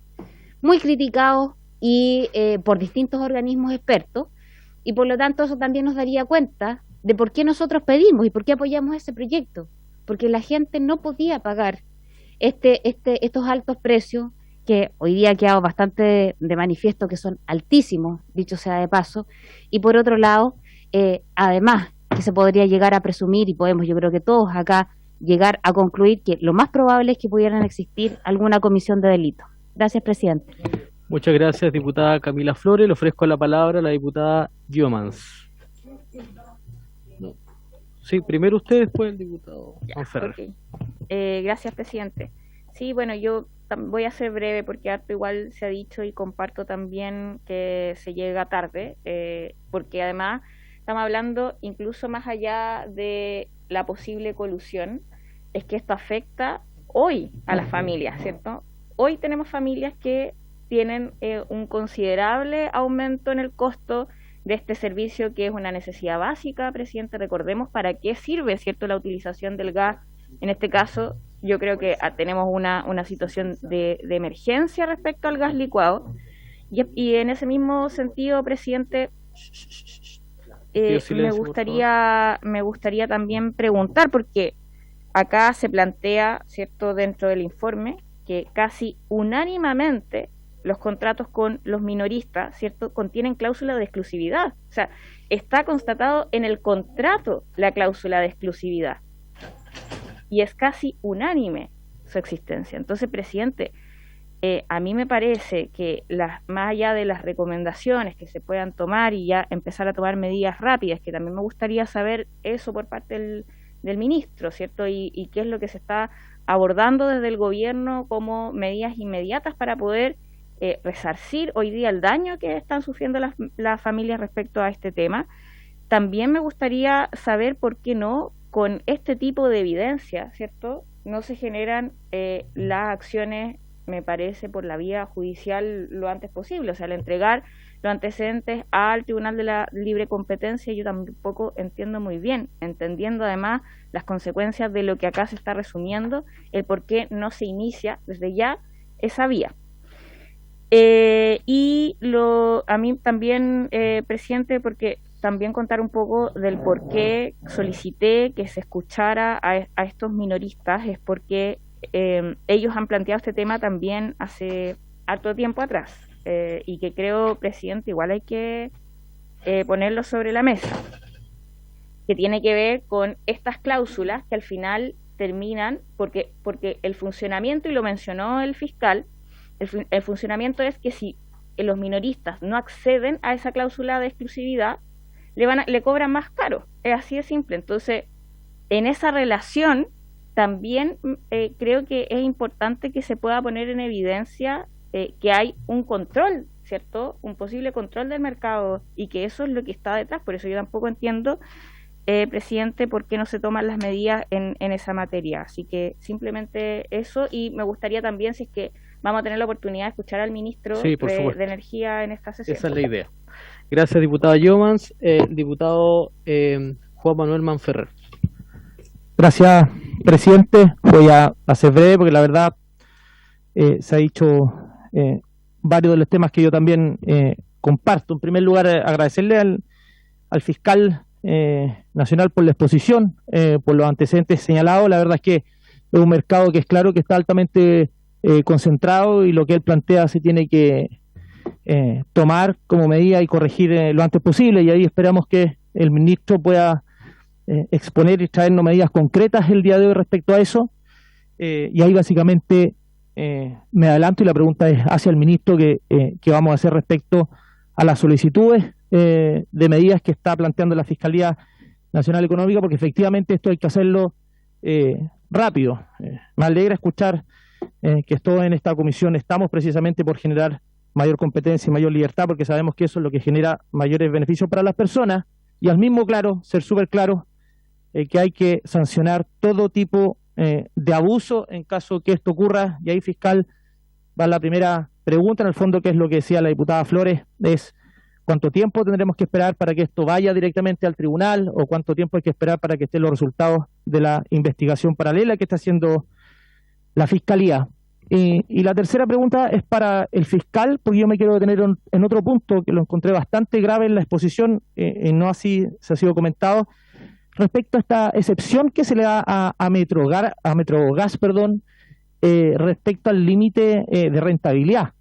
Muy criticados y por distintos organismos expertos, y por lo tanto eso también nos daría cuenta de por qué nosotros pedimos y por qué apoyamos ese proyecto, porque la gente no podía pagar estos altos precios que hoy día ha quedado bastante de manifiesto que son altísimos, dicho sea de paso, y por otro lado, además que se podría llegar a presumir, y podemos, yo creo que todos acá, llegar a concluir que lo más probable es que pudieran existir alguna comisión de delito. Gracias, presidente. Muchas gracias, diputada Camila Flores. Le ofrezco la palabra a la diputada Giomans. Sí, primero usted, después el diputado Ferrer. Okay. Gracias, presidente. Sí, bueno, yo voy a ser breve porque harto igual se ha dicho y comparto también que se llega tarde, porque además estamos hablando incluso más allá de la posible colusión, es que esto afecta hoy a las familias, ¿cierto? Hoy tenemos familias que tienen un considerable aumento en el costo de este servicio que es una necesidad básica, presidente. Recordemos para qué sirve, ¿cierto?, la utilización del gas. En este caso, yo creo que tenemos una situación de emergencia respecto al gas licuado. Y en ese mismo sentido, presidente, me gustaría también preguntar, porque acá se plantea, ¿cierto?, dentro del informe, que casi unánimemente los contratos con los minoristas, ¿cierto?, contienen cláusula de exclusividad. O sea, está constatado en el contrato la cláusula de exclusividad. Y es casi unánime su existencia. Entonces, presidente, a mí me parece que más allá de las recomendaciones que se puedan tomar y ya empezar a tomar medidas rápidas, que también me gustaría saber eso por parte del ministro, ¿cierto? Y qué es lo que se está abordando desde el gobierno como medidas inmediatas para poder resarcir hoy día el daño que están sufriendo las familias respecto a este tema. También me gustaría saber por qué no, con este tipo de evidencia, ¿cierto?, no se generan las acciones, me parece, por la vía judicial lo antes posible. O sea, al entregar los antecedentes al Tribunal de la Libre Competencia, yo tampoco entiendo muy bien, entendiendo además las consecuencias de lo que acá se está resumiendo, el por qué no se inicia desde ya esa vía. A mí también, presidente, porque también contar un poco del por qué solicité que se escuchara a estos minoristas, es porque ellos han planteado este tema también hace harto tiempo atrás, y que creo, presidente, igual hay que ponerlo sobre la mesa, que tiene que ver con estas cláusulas que al final terminan, porque el funcionamiento, y lo mencionó el fiscal, el funcionamiento es que si los minoristas no acceden a esa cláusula de exclusividad, le cobran más caro. Es así de simple. Entonces, en esa relación también creo que es importante que se pueda poner en evidencia que hay un control, ¿cierto?, un posible control del mercado, y que eso es lo que está detrás. Por eso yo tampoco entiendo, presidente, por qué no se toman las medidas en esa materia. Así que simplemente eso, y me gustaría también, si es que vamos a tener la oportunidad de escuchar al ministro de Energía en esta sesión. Esa es la idea. Gracias, diputada Giomans. Diputado Juan Manuel Manferrer. Gracias, presidente. Voy a ser breve porque la verdad se ha dicho varios de los temas que yo también comparto. En primer lugar, agradecerle al fiscal nacional por la exposición, por los antecedentes señalados. La verdad es que es un mercado que es claro que está altamente concentrado, y lo que él plantea se tiene que tomar como medida y corregir lo antes posible, y ahí esperamos que el ministro pueda exponer y traernos medidas concretas el día de hoy respecto a eso. Y ahí básicamente me adelanto, y la pregunta es hacia el ministro que vamos a hacer respecto a las solicitudes de medidas que está planteando la Fiscalía Nacional Económica, porque efectivamente esto hay que hacerlo rápido. Me alegra escuchar que todos en esta comisión estamos precisamente por generar mayor competencia y mayor libertad, porque sabemos que eso es lo que genera mayores beneficios para las personas, y al mismo ser súper claro que hay que sancionar todo tipo de abuso en caso que esto ocurra. Y ahí, fiscal, va la primera pregunta, en el fondo, que es lo que decía la diputada Flores, es ¿cuánto tiempo tendremos que esperar para que esto vaya directamente al tribunal, o cuánto tiempo hay que esperar para que estén los resultados de la investigación paralela que está haciendo la Fiscalía? Y la tercera pregunta es para el fiscal, porque yo me quiero detener en otro punto que lo encontré bastante grave en la exposición, no así se ha sido comentado, respecto a esta excepción que se le da a Metrogas, respecto al límite de rentabilidad.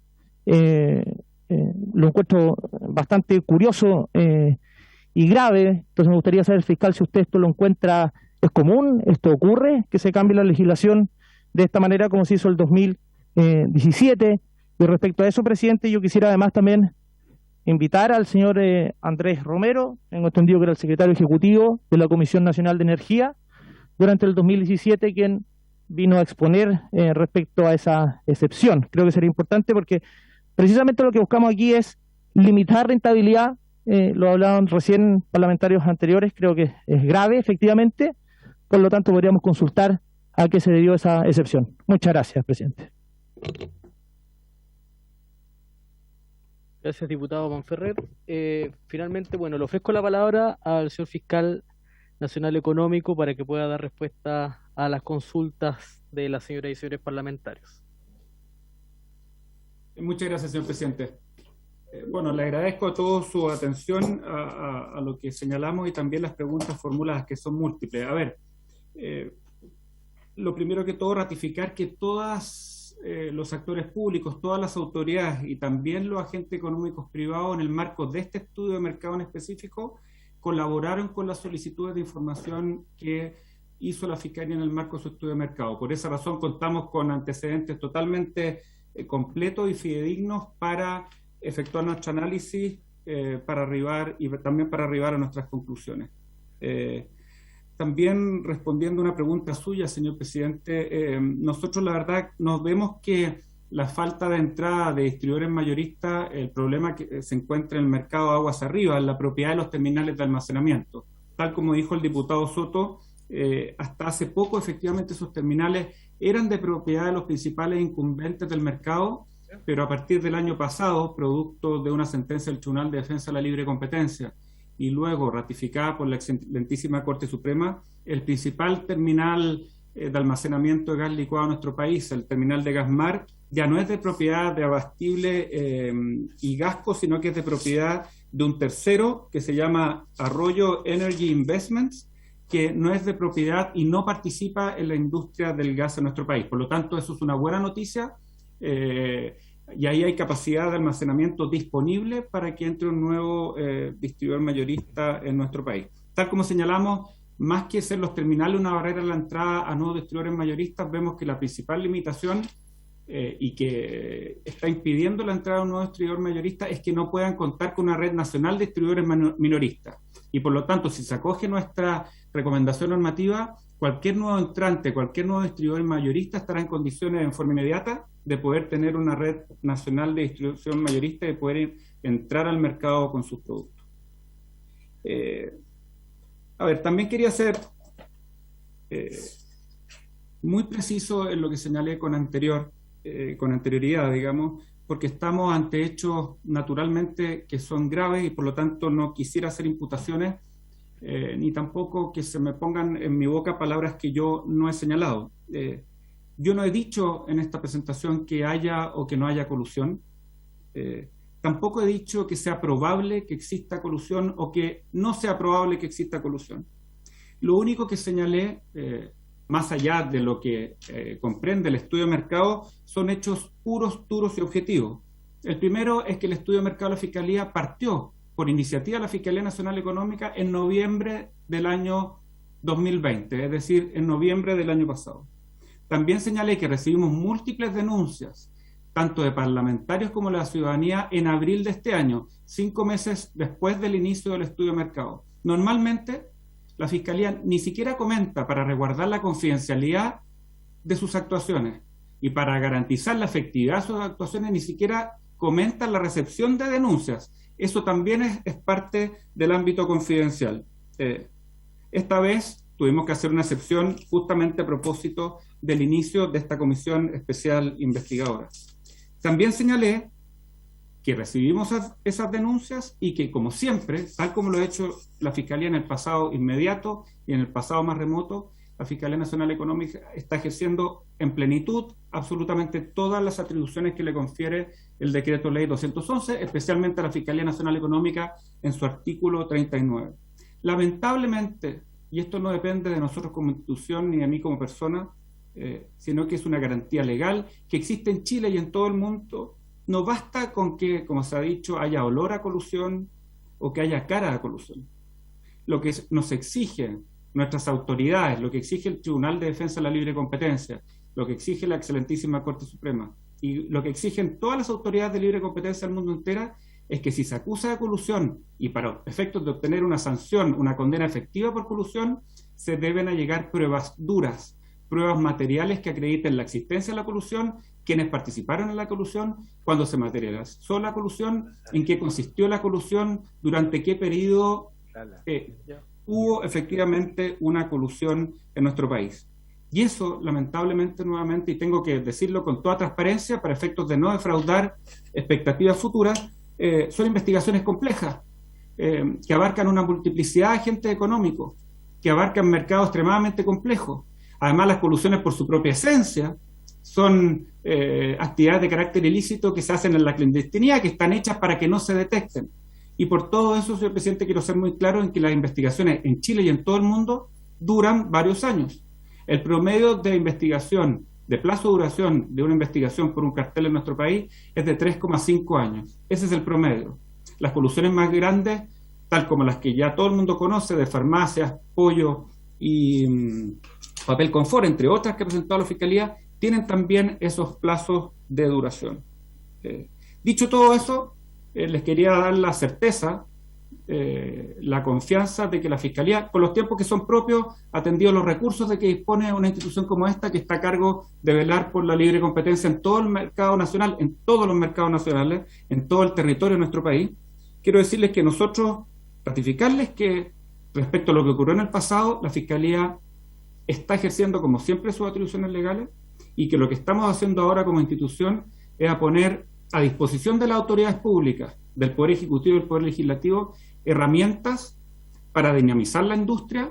Lo encuentro bastante curioso y grave. Entonces me gustaría saber, fiscal, si usted esto lo encuentra, ¿es común? ¿Esto ocurre? ¿Que se cambie la legislación de esta manera como se hizo el 2017? Y respecto a eso, presidente, yo quisiera además también invitar al señor Andrés Romero, tengo entendido que era el secretario ejecutivo de la Comisión Nacional de Energía durante el 2017, quien vino a exponer respecto a esa excepción. Creo que sería importante porque precisamente lo que buscamos aquí es limitar rentabilidad. Lo hablaban recién parlamentarios anteriores, creo que es grave, efectivamente. Por lo tanto, podríamos consultar a qué se debió esa excepción. Muchas gracias, presidente. Gracias, diputado Manferrer. Finalmente, bueno, le ofrezco la palabra al señor fiscal nacional económico para que pueda dar respuesta a las consultas de las señoras y señores parlamentarios. Muchas gracias, señor presidente. Bueno, le agradezco a todos su atención a lo que señalamos y también las preguntas formuladas, que son múltiples. A ver, lo primero que todo, ratificar que todos los actores públicos, todas las autoridades y también los agentes económicos privados, en el marco de este estudio de mercado en específico, colaboraron con las solicitudes de información que hizo la Fiscalía en el marco de su estudio de mercado. Por esa razón contamos con antecedentes totalmente completos y fidedignos para efectuar nuestro análisis para arribar y también para arribar a nuestras conclusiones. También respondiendo a una pregunta suya, señor presidente, nosotros la verdad nos vemos que la falta de entrada de distribuidores mayoristas, el problema que se encuentra en el mercado de aguas arriba, en la propiedad de los terminales de almacenamiento. Tal como dijo el diputado Soto, hasta hace poco efectivamente esos terminales eran de propiedad de los principales incumbentes del mercado, pero a partir del año pasado, producto de una sentencia del Tribunal de Defensa de la Libre Competencia y luego ratificada por la excelentísima Corte Suprema, el principal terminal de almacenamiento de gas licuado en nuestro país, el terminal de Gasmar, ya no es de propiedad de Abastible y Gasco, sino que es de propiedad de un tercero que se llama Arroyo Energy Investments, que no es de propiedad y no participa en la industria del gas en nuestro país. Por lo tanto, eso es una buena noticia y ahí hay capacidad de almacenamiento disponible para que entre un nuevo distribuidor mayorista en nuestro país. Tal como señalamos, más que ser los terminales una barrera a la entrada a nuevos distribuidores mayoristas, vemos que la principal limitación y que está impidiendo la entrada a un nuevo distribuidor mayorista es que no puedan contar con una red nacional de distribuidores minoristas. Y por lo tanto, si se acoge nuestra recomendación normativa, cualquier nuevo entrante, cualquier nuevo distribuidor mayorista estará en condiciones en forma inmediata de poder tener una red nacional de distribución mayorista y de poder entrar al mercado con sus productos. A ver, también quería ser muy preciso en lo que señalé con anterioridad, digamos, porque estamos ante hechos naturalmente que son graves y por lo tanto no quisiera hacer imputaciones ni tampoco que se me pongan en mi boca palabras que yo no he señalado. Yo no he dicho en esta presentación que haya o que no haya colusión. Tampoco he dicho que sea probable que exista colusión o que no sea probable que exista colusión. Lo único que señalé, más allá de lo que comprende el estudio de mercado, son hechos puros, duros y objetivos. El primero es que el estudio de mercado de la Fiscalía partió por iniciativa de la Fiscalía Nacional Económica en noviembre del año 2020, es decir, en noviembre del año pasado. También señalé que recibimos múltiples denuncias, tanto de parlamentarios como de la ciudadanía, en abril de este año, 5 meses después del inicio del estudio de mercado. Normalmente, la Fiscalía ni siquiera comenta, para resguardar la confidencialidad de sus actuaciones y para garantizar la efectividad de sus actuaciones, ni siquiera comenta la recepción de denuncias. Eso también es parte del ámbito confidencial. Esta vez tuvimos que hacer una excepción justamente a propósito del inicio de esta comisión especial investigadora. También señalé que recibimos esas denuncias y que, como siempre, tal como lo ha hecho la Fiscalía en el pasado inmediato y en el pasado más remoto, la Fiscalía Nacional Económica está ejerciendo en plenitud absolutamente todas las atribuciones que le confiere el Decreto Ley 211, especialmente a la Fiscalía Nacional Económica en su artículo 39. Lamentablemente, y esto no depende de nosotros como institución ni de mí como persona, sino que es una garantía legal que existe en Chile y en todo el mundo. No basta con que, como se ha dicho, haya olor a colusión o que haya cara a colusión. Lo que nos exigen nuestras autoridades, lo que exige el Tribunal de Defensa de la Libre Competencia, lo que exige la excelentísima Corte Suprema y lo que exigen todas las autoridades de libre competencia del mundo entero es que si se acusa de colusión y para efectos de obtener una sanción, una condena efectiva por colusión, se deben allegar pruebas duras, pruebas materiales que acrediten la existencia de la colusión, quienes participaron en la colusión, cuándo se materializó la colusión, en qué consistió la colusión, durante qué periodo hubo efectivamente una colusión en nuestro país. Y eso, lamentablemente, nuevamente, y tengo que decirlo con toda transparencia, para efectos de no defraudar expectativas futuras, son investigaciones complejas, que abarcan una multiplicidad de agentes económicos, que abarcan mercados extremadamente complejos. Además, las colusiones por su propia esencia son actividades de carácter ilícito que se hacen en la clandestinidad, que están hechas para que no se detecten. Y por todo eso, señor presidente, quiero ser muy claro en que las investigaciones en Chile y en todo el mundo duran varios años. El promedio de investigación, de plazo de duración de una investigación por un cartel en nuestro país es de 3,5 años. Ese es el promedio. Las colusiones más grandes, tal como las que ya todo el mundo conoce, de farmacias, pollo y papel confort, entre otras que ha presentado la Fiscalía, tienen también esos plazos de duración. Dicho todo eso, les quería dar la certeza, la confianza de que la Fiscalía, con los tiempos que son propios, ha atendido los recursos de que dispone una institución como esta, que está a cargo de velar por la libre competencia en todo el mercado nacional, en todos los mercados nacionales, en todo el territorio de nuestro país. Quiero decirles que nosotros, ratificarles que respecto a lo que ocurrió en el pasado, la Fiscalía está ejerciendo como siempre sus atribuciones legales y que lo que estamos haciendo ahora como institución es a poner a disposición de las autoridades públicas, del Poder Ejecutivo y del Poder Legislativo, herramientas para dinamizar la industria,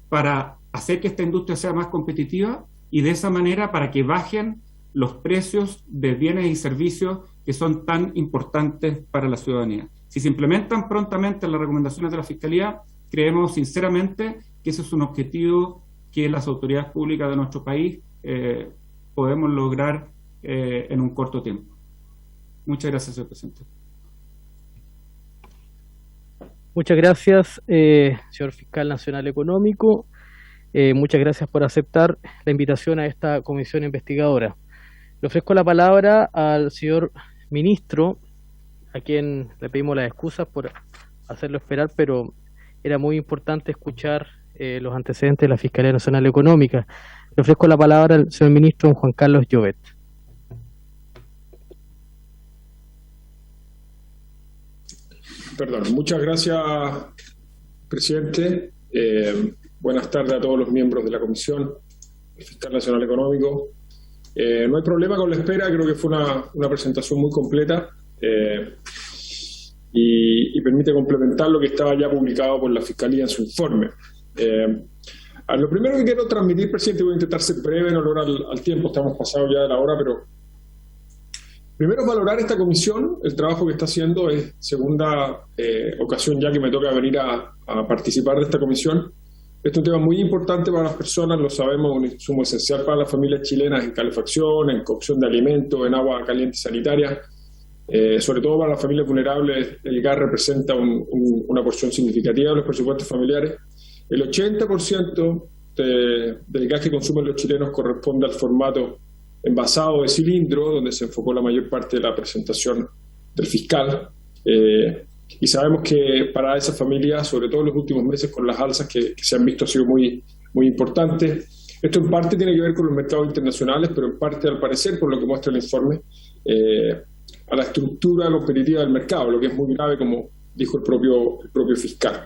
para hacer que esta industria sea más competitiva y de esa manera para que bajen los precios de bienes y servicios que son tan importantes para la ciudadanía. Si se implementan prontamente las recomendaciones de la Fiscalía, creemos sinceramente que ese es un objetivo que las autoridades públicas de nuestro país podemos lograr en un corto tiempo. Muchas gracias, señor presidente. Muchas gracias, señor Fiscal Nacional Económico. Muchas gracias por aceptar la invitación a esta comisión investigadora. Le ofrezco la palabra al señor ministro, a quien le pedimos las excusas por hacerlo esperar, pero era muy importante escuchar los antecedentes de la Fiscalía Nacional Económica. Le ofrezco la palabra al señor ministro don Juan Carlos Llobet. Perdón, muchas gracias, presidente. Buenas tardes a todos los miembros de la Comisión, el Fiscal Nacional Económico. No hay problema con la espera, creo que fue una presentación muy completa y permite complementar lo que estaba ya publicado por la Fiscalía en su informe. Lo primero que quiero transmitir, presidente, voy a intentar ser breve en honor al tiempo, estamos pasados ya de la hora, pero primero valorar esta comisión, el trabajo que está haciendo. Es segunda ocasión ya que me toca venir a participar de esta comisión. Este es un tema muy importante para las personas, lo sabemos, un insumo esencial para las familias chilenas en calefacción, en cocción de alimentos, en agua caliente sanitaria. Sobre todo para las familias vulnerables, el gas representa una porción significativa de los presupuestos familiares. El 80% del gas que consumen los chilenos corresponde al formato envasado de cilindro, donde se enfocó la mayor parte de la presentación del fiscal. y sabemos que para esas familias, sobre todo en los últimos meses con las alzas que se han visto, ha sido muy, muy importante. Esto en parte tiene que ver con los mercados internacionales, pero en parte, al parecer, por lo que muestra el informe, a la estructura competitiva del mercado, lo que es muy grave, como dijo el propio fiscal.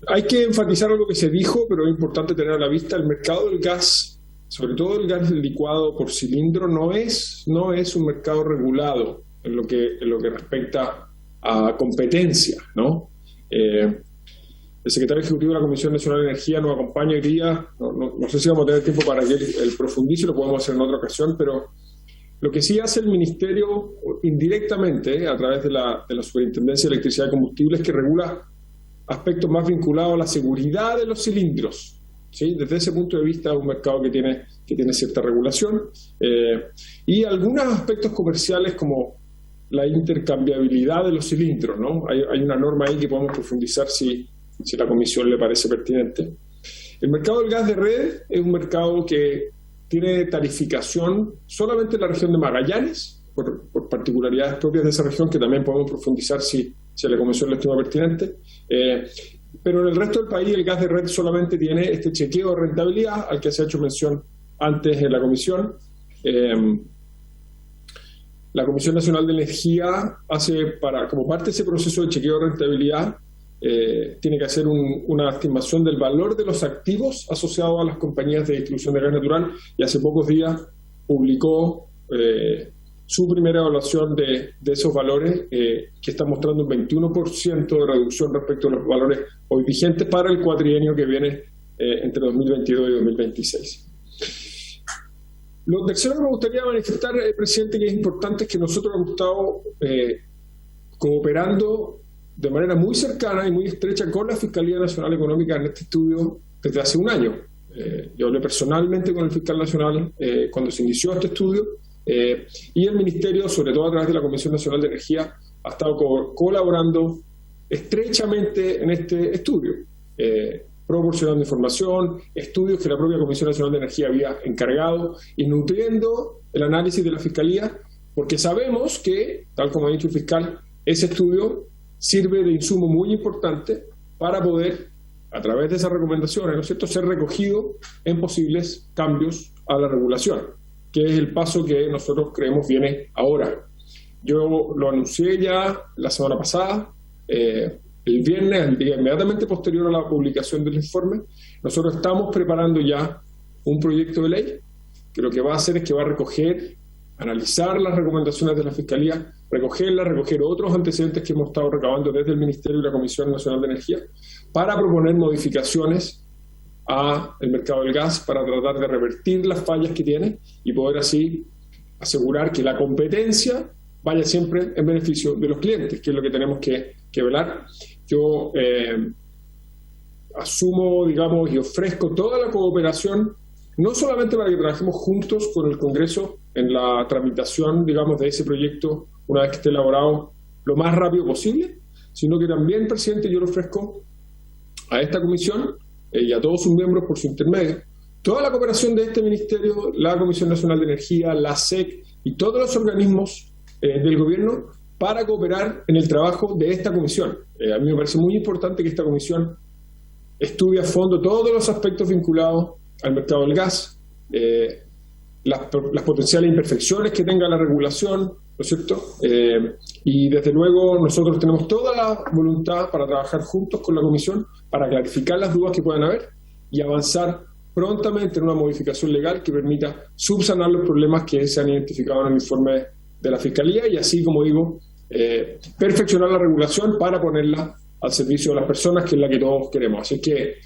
Hay que enfatizar algo que se dijo, pero es importante tener a la vista: el mercado del gas, sobre todo el gas licuado por cilindro, no es un mercado regulado en lo que respecta a competencia, ¿no? El secretario ejecutivo de la Comisión Nacional de Energía nos acompaña hoy día. No sé si vamos a tener tiempo para que él profundice, lo podemos hacer en otra ocasión, pero lo que sí hace el Ministerio indirectamente, a través de la Superintendencia de Electricidad y Combustibles, es que regula aspectos más vinculados a la seguridad de los cilindros, ¿sí? Desde ese punto de vista es un mercado que tiene cierta regulación, y algunos aspectos comerciales como la intercambiabilidad de los cilindros, ¿no? Hay una norma ahí que podemos profundizar si la Comisión le parece pertinente. El mercado del gas de red es un mercado que tiene tarificación solamente en la región de Magallanes, por particularidades propias de esa región, que también podemos profundizar si a la Comisión le estima pertinente. Pero en el resto del país el gas de red solamente tiene este chequeo de rentabilidad al que se ha hecho mención antes en la Comisión. La Comisión Nacional de Energía como parte de ese proceso de chequeo de rentabilidad, tiene que hacer una estimación del valor de los activos asociados a las compañías de distribución de gas natural, y hace pocos días publicó su primera evaluación de esos valores, que está mostrando un 21% de reducción respecto a los valores hoy vigentes para el cuatrienio que viene entre 2022 y 2026. Lo tercero que me gustaría manifestar, presidente, que es importante, es que nosotros hemos estado cooperando de manera muy cercana y muy estrecha con la Fiscalía Nacional Económica en este estudio desde hace un año. Yo hablé personalmente con el fiscal nacional cuando se inició este estudio, y el Ministerio, sobre todo a través de la Comisión Nacional de Energía, ha estado colaborando estrechamente en este estudio, proporcionando información, estudios que la propia Comisión Nacional de Energía había encargado, y nutriendo el análisis de la Fiscalía, porque sabemos que, tal como ha dicho el fiscal, ese estudio sirve de insumo muy importante para poder, a través de esas recomendaciones, ¿no es cierto?, ser recogido en posibles cambios a la regulación, que es el paso que nosotros creemos viene ahora. Yo lo anuncié ya la semana pasada, el viernes, el día inmediatamente posterior a la publicación del informe. Nosotros estamos preparando ya un proyecto de ley que lo que va a hacer es que va a analizar las recomendaciones de la Fiscalía, recoger otros antecedentes que hemos estado recabando desde el Ministerio y la Comisión Nacional de Energía, para proponer modificaciones al mercado del gas, para tratar de revertir las fallas que tiene y poder así asegurar que la competencia vaya siempre en beneficio de los clientes, que es lo que tenemos que velar. Yo asumo, digamos, y ofrezco toda la cooperación, no solamente para que trabajemos juntos con el Congreso en la tramitación, digamos, de ese proyecto una vez que esté elaborado lo más rápido posible, sino que también, presidente, yo le ofrezco a esta comisión y a todos sus miembros por su intermedio toda la cooperación de este Ministerio, la Comisión Nacional de Energía, la SEC y todos los organismos del gobierno para cooperar en el trabajo de esta comisión. A mí me parece muy importante que esta comisión estudie a fondo todos los aspectos vinculados al mercado del gas, las potenciales imperfecciones que tenga la regulación, ¿no es cierto? Y desde luego nosotros tenemos toda la voluntad para trabajar juntos con la comisión para clarificar las dudas que puedan haber y avanzar prontamente en una modificación legal que permita subsanar los problemas que se han identificado en el informe de la Fiscalía y así, como digo, perfeccionar la regulación para ponerla al servicio de las personas, que es la que todos queremos. Así que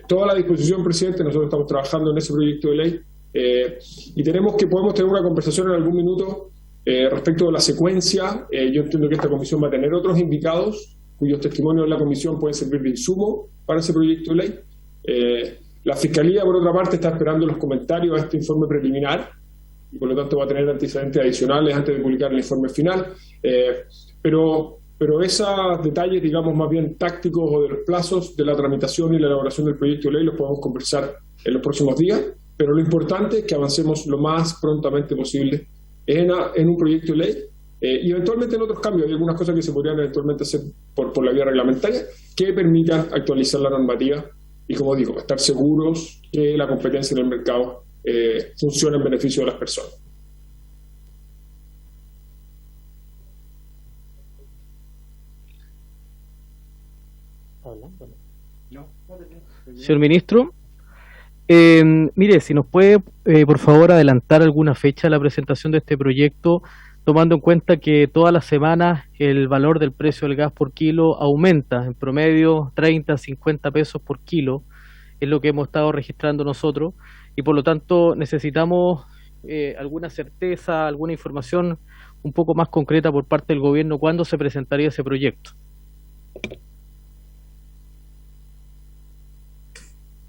toda la disposición, presidente. Nosotros estamos trabajando en ese proyecto de ley y podemos tener una conversación en algún minuto respecto de la secuencia. Yo entiendo que esta comisión va a tener otros invitados cuyos testimonios en la comisión pueden servir de insumo para ese proyecto de ley. La Fiscalía, por otra parte, está esperando los comentarios a este informe preliminar y por lo tanto va a tener antecedentes adicionales antes de publicar el informe final. Pero esos detalles, digamos, más bien tácticos o de los plazos de la tramitación y la elaboración del proyecto de ley los podemos conversar en los próximos días, pero lo importante es que avancemos lo más prontamente posible en un proyecto de ley y eventualmente en otros cambios. Hay algunas cosas que se podrían eventualmente hacer por la vía reglamentaria que permitan actualizar la normativa y, como digo, estar seguros que la competencia en el mercado funciona en beneficio de las personas. Señor ministro, mire, si nos puede, por favor, adelantar alguna fecha de la presentación de este proyecto, tomando en cuenta que todas las semanas el valor del precio del gas por kilo aumenta, en promedio 30, 50 pesos por kilo, es lo que hemos estado registrando nosotros, y por lo tanto necesitamos alguna certeza, alguna información un poco más concreta por parte del gobierno, ¿cuándo se presentaría ese proyecto?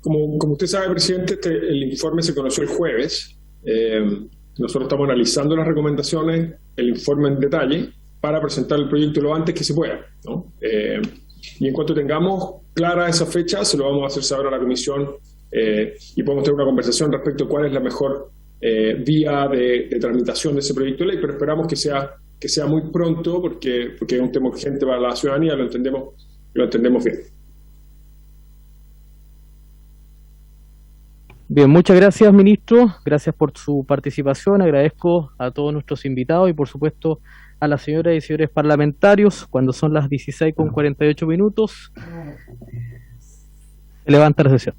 Como usted sabe, presidente, el informe se conoció el jueves. Nosotros estamos analizando las recomendaciones, el informe en detalle, para presentar el proyecto lo antes que se pueda, ¿no? Y en cuanto tengamos clara esa fecha, se lo vamos a hacer saber a la comisión y podemos tener una conversación respecto a cuál es la mejor vía de tramitación de ese proyecto de ley, pero esperamos que sea muy pronto porque es un tema urgente para la ciudadanía, lo entendemos bien. Bien, muchas gracias, ministro. Gracias por su participación. Agradezco a todos nuestros invitados y, por supuesto, a las señoras y señores parlamentarios. Cuando son las 16:48, se levanta la sesión.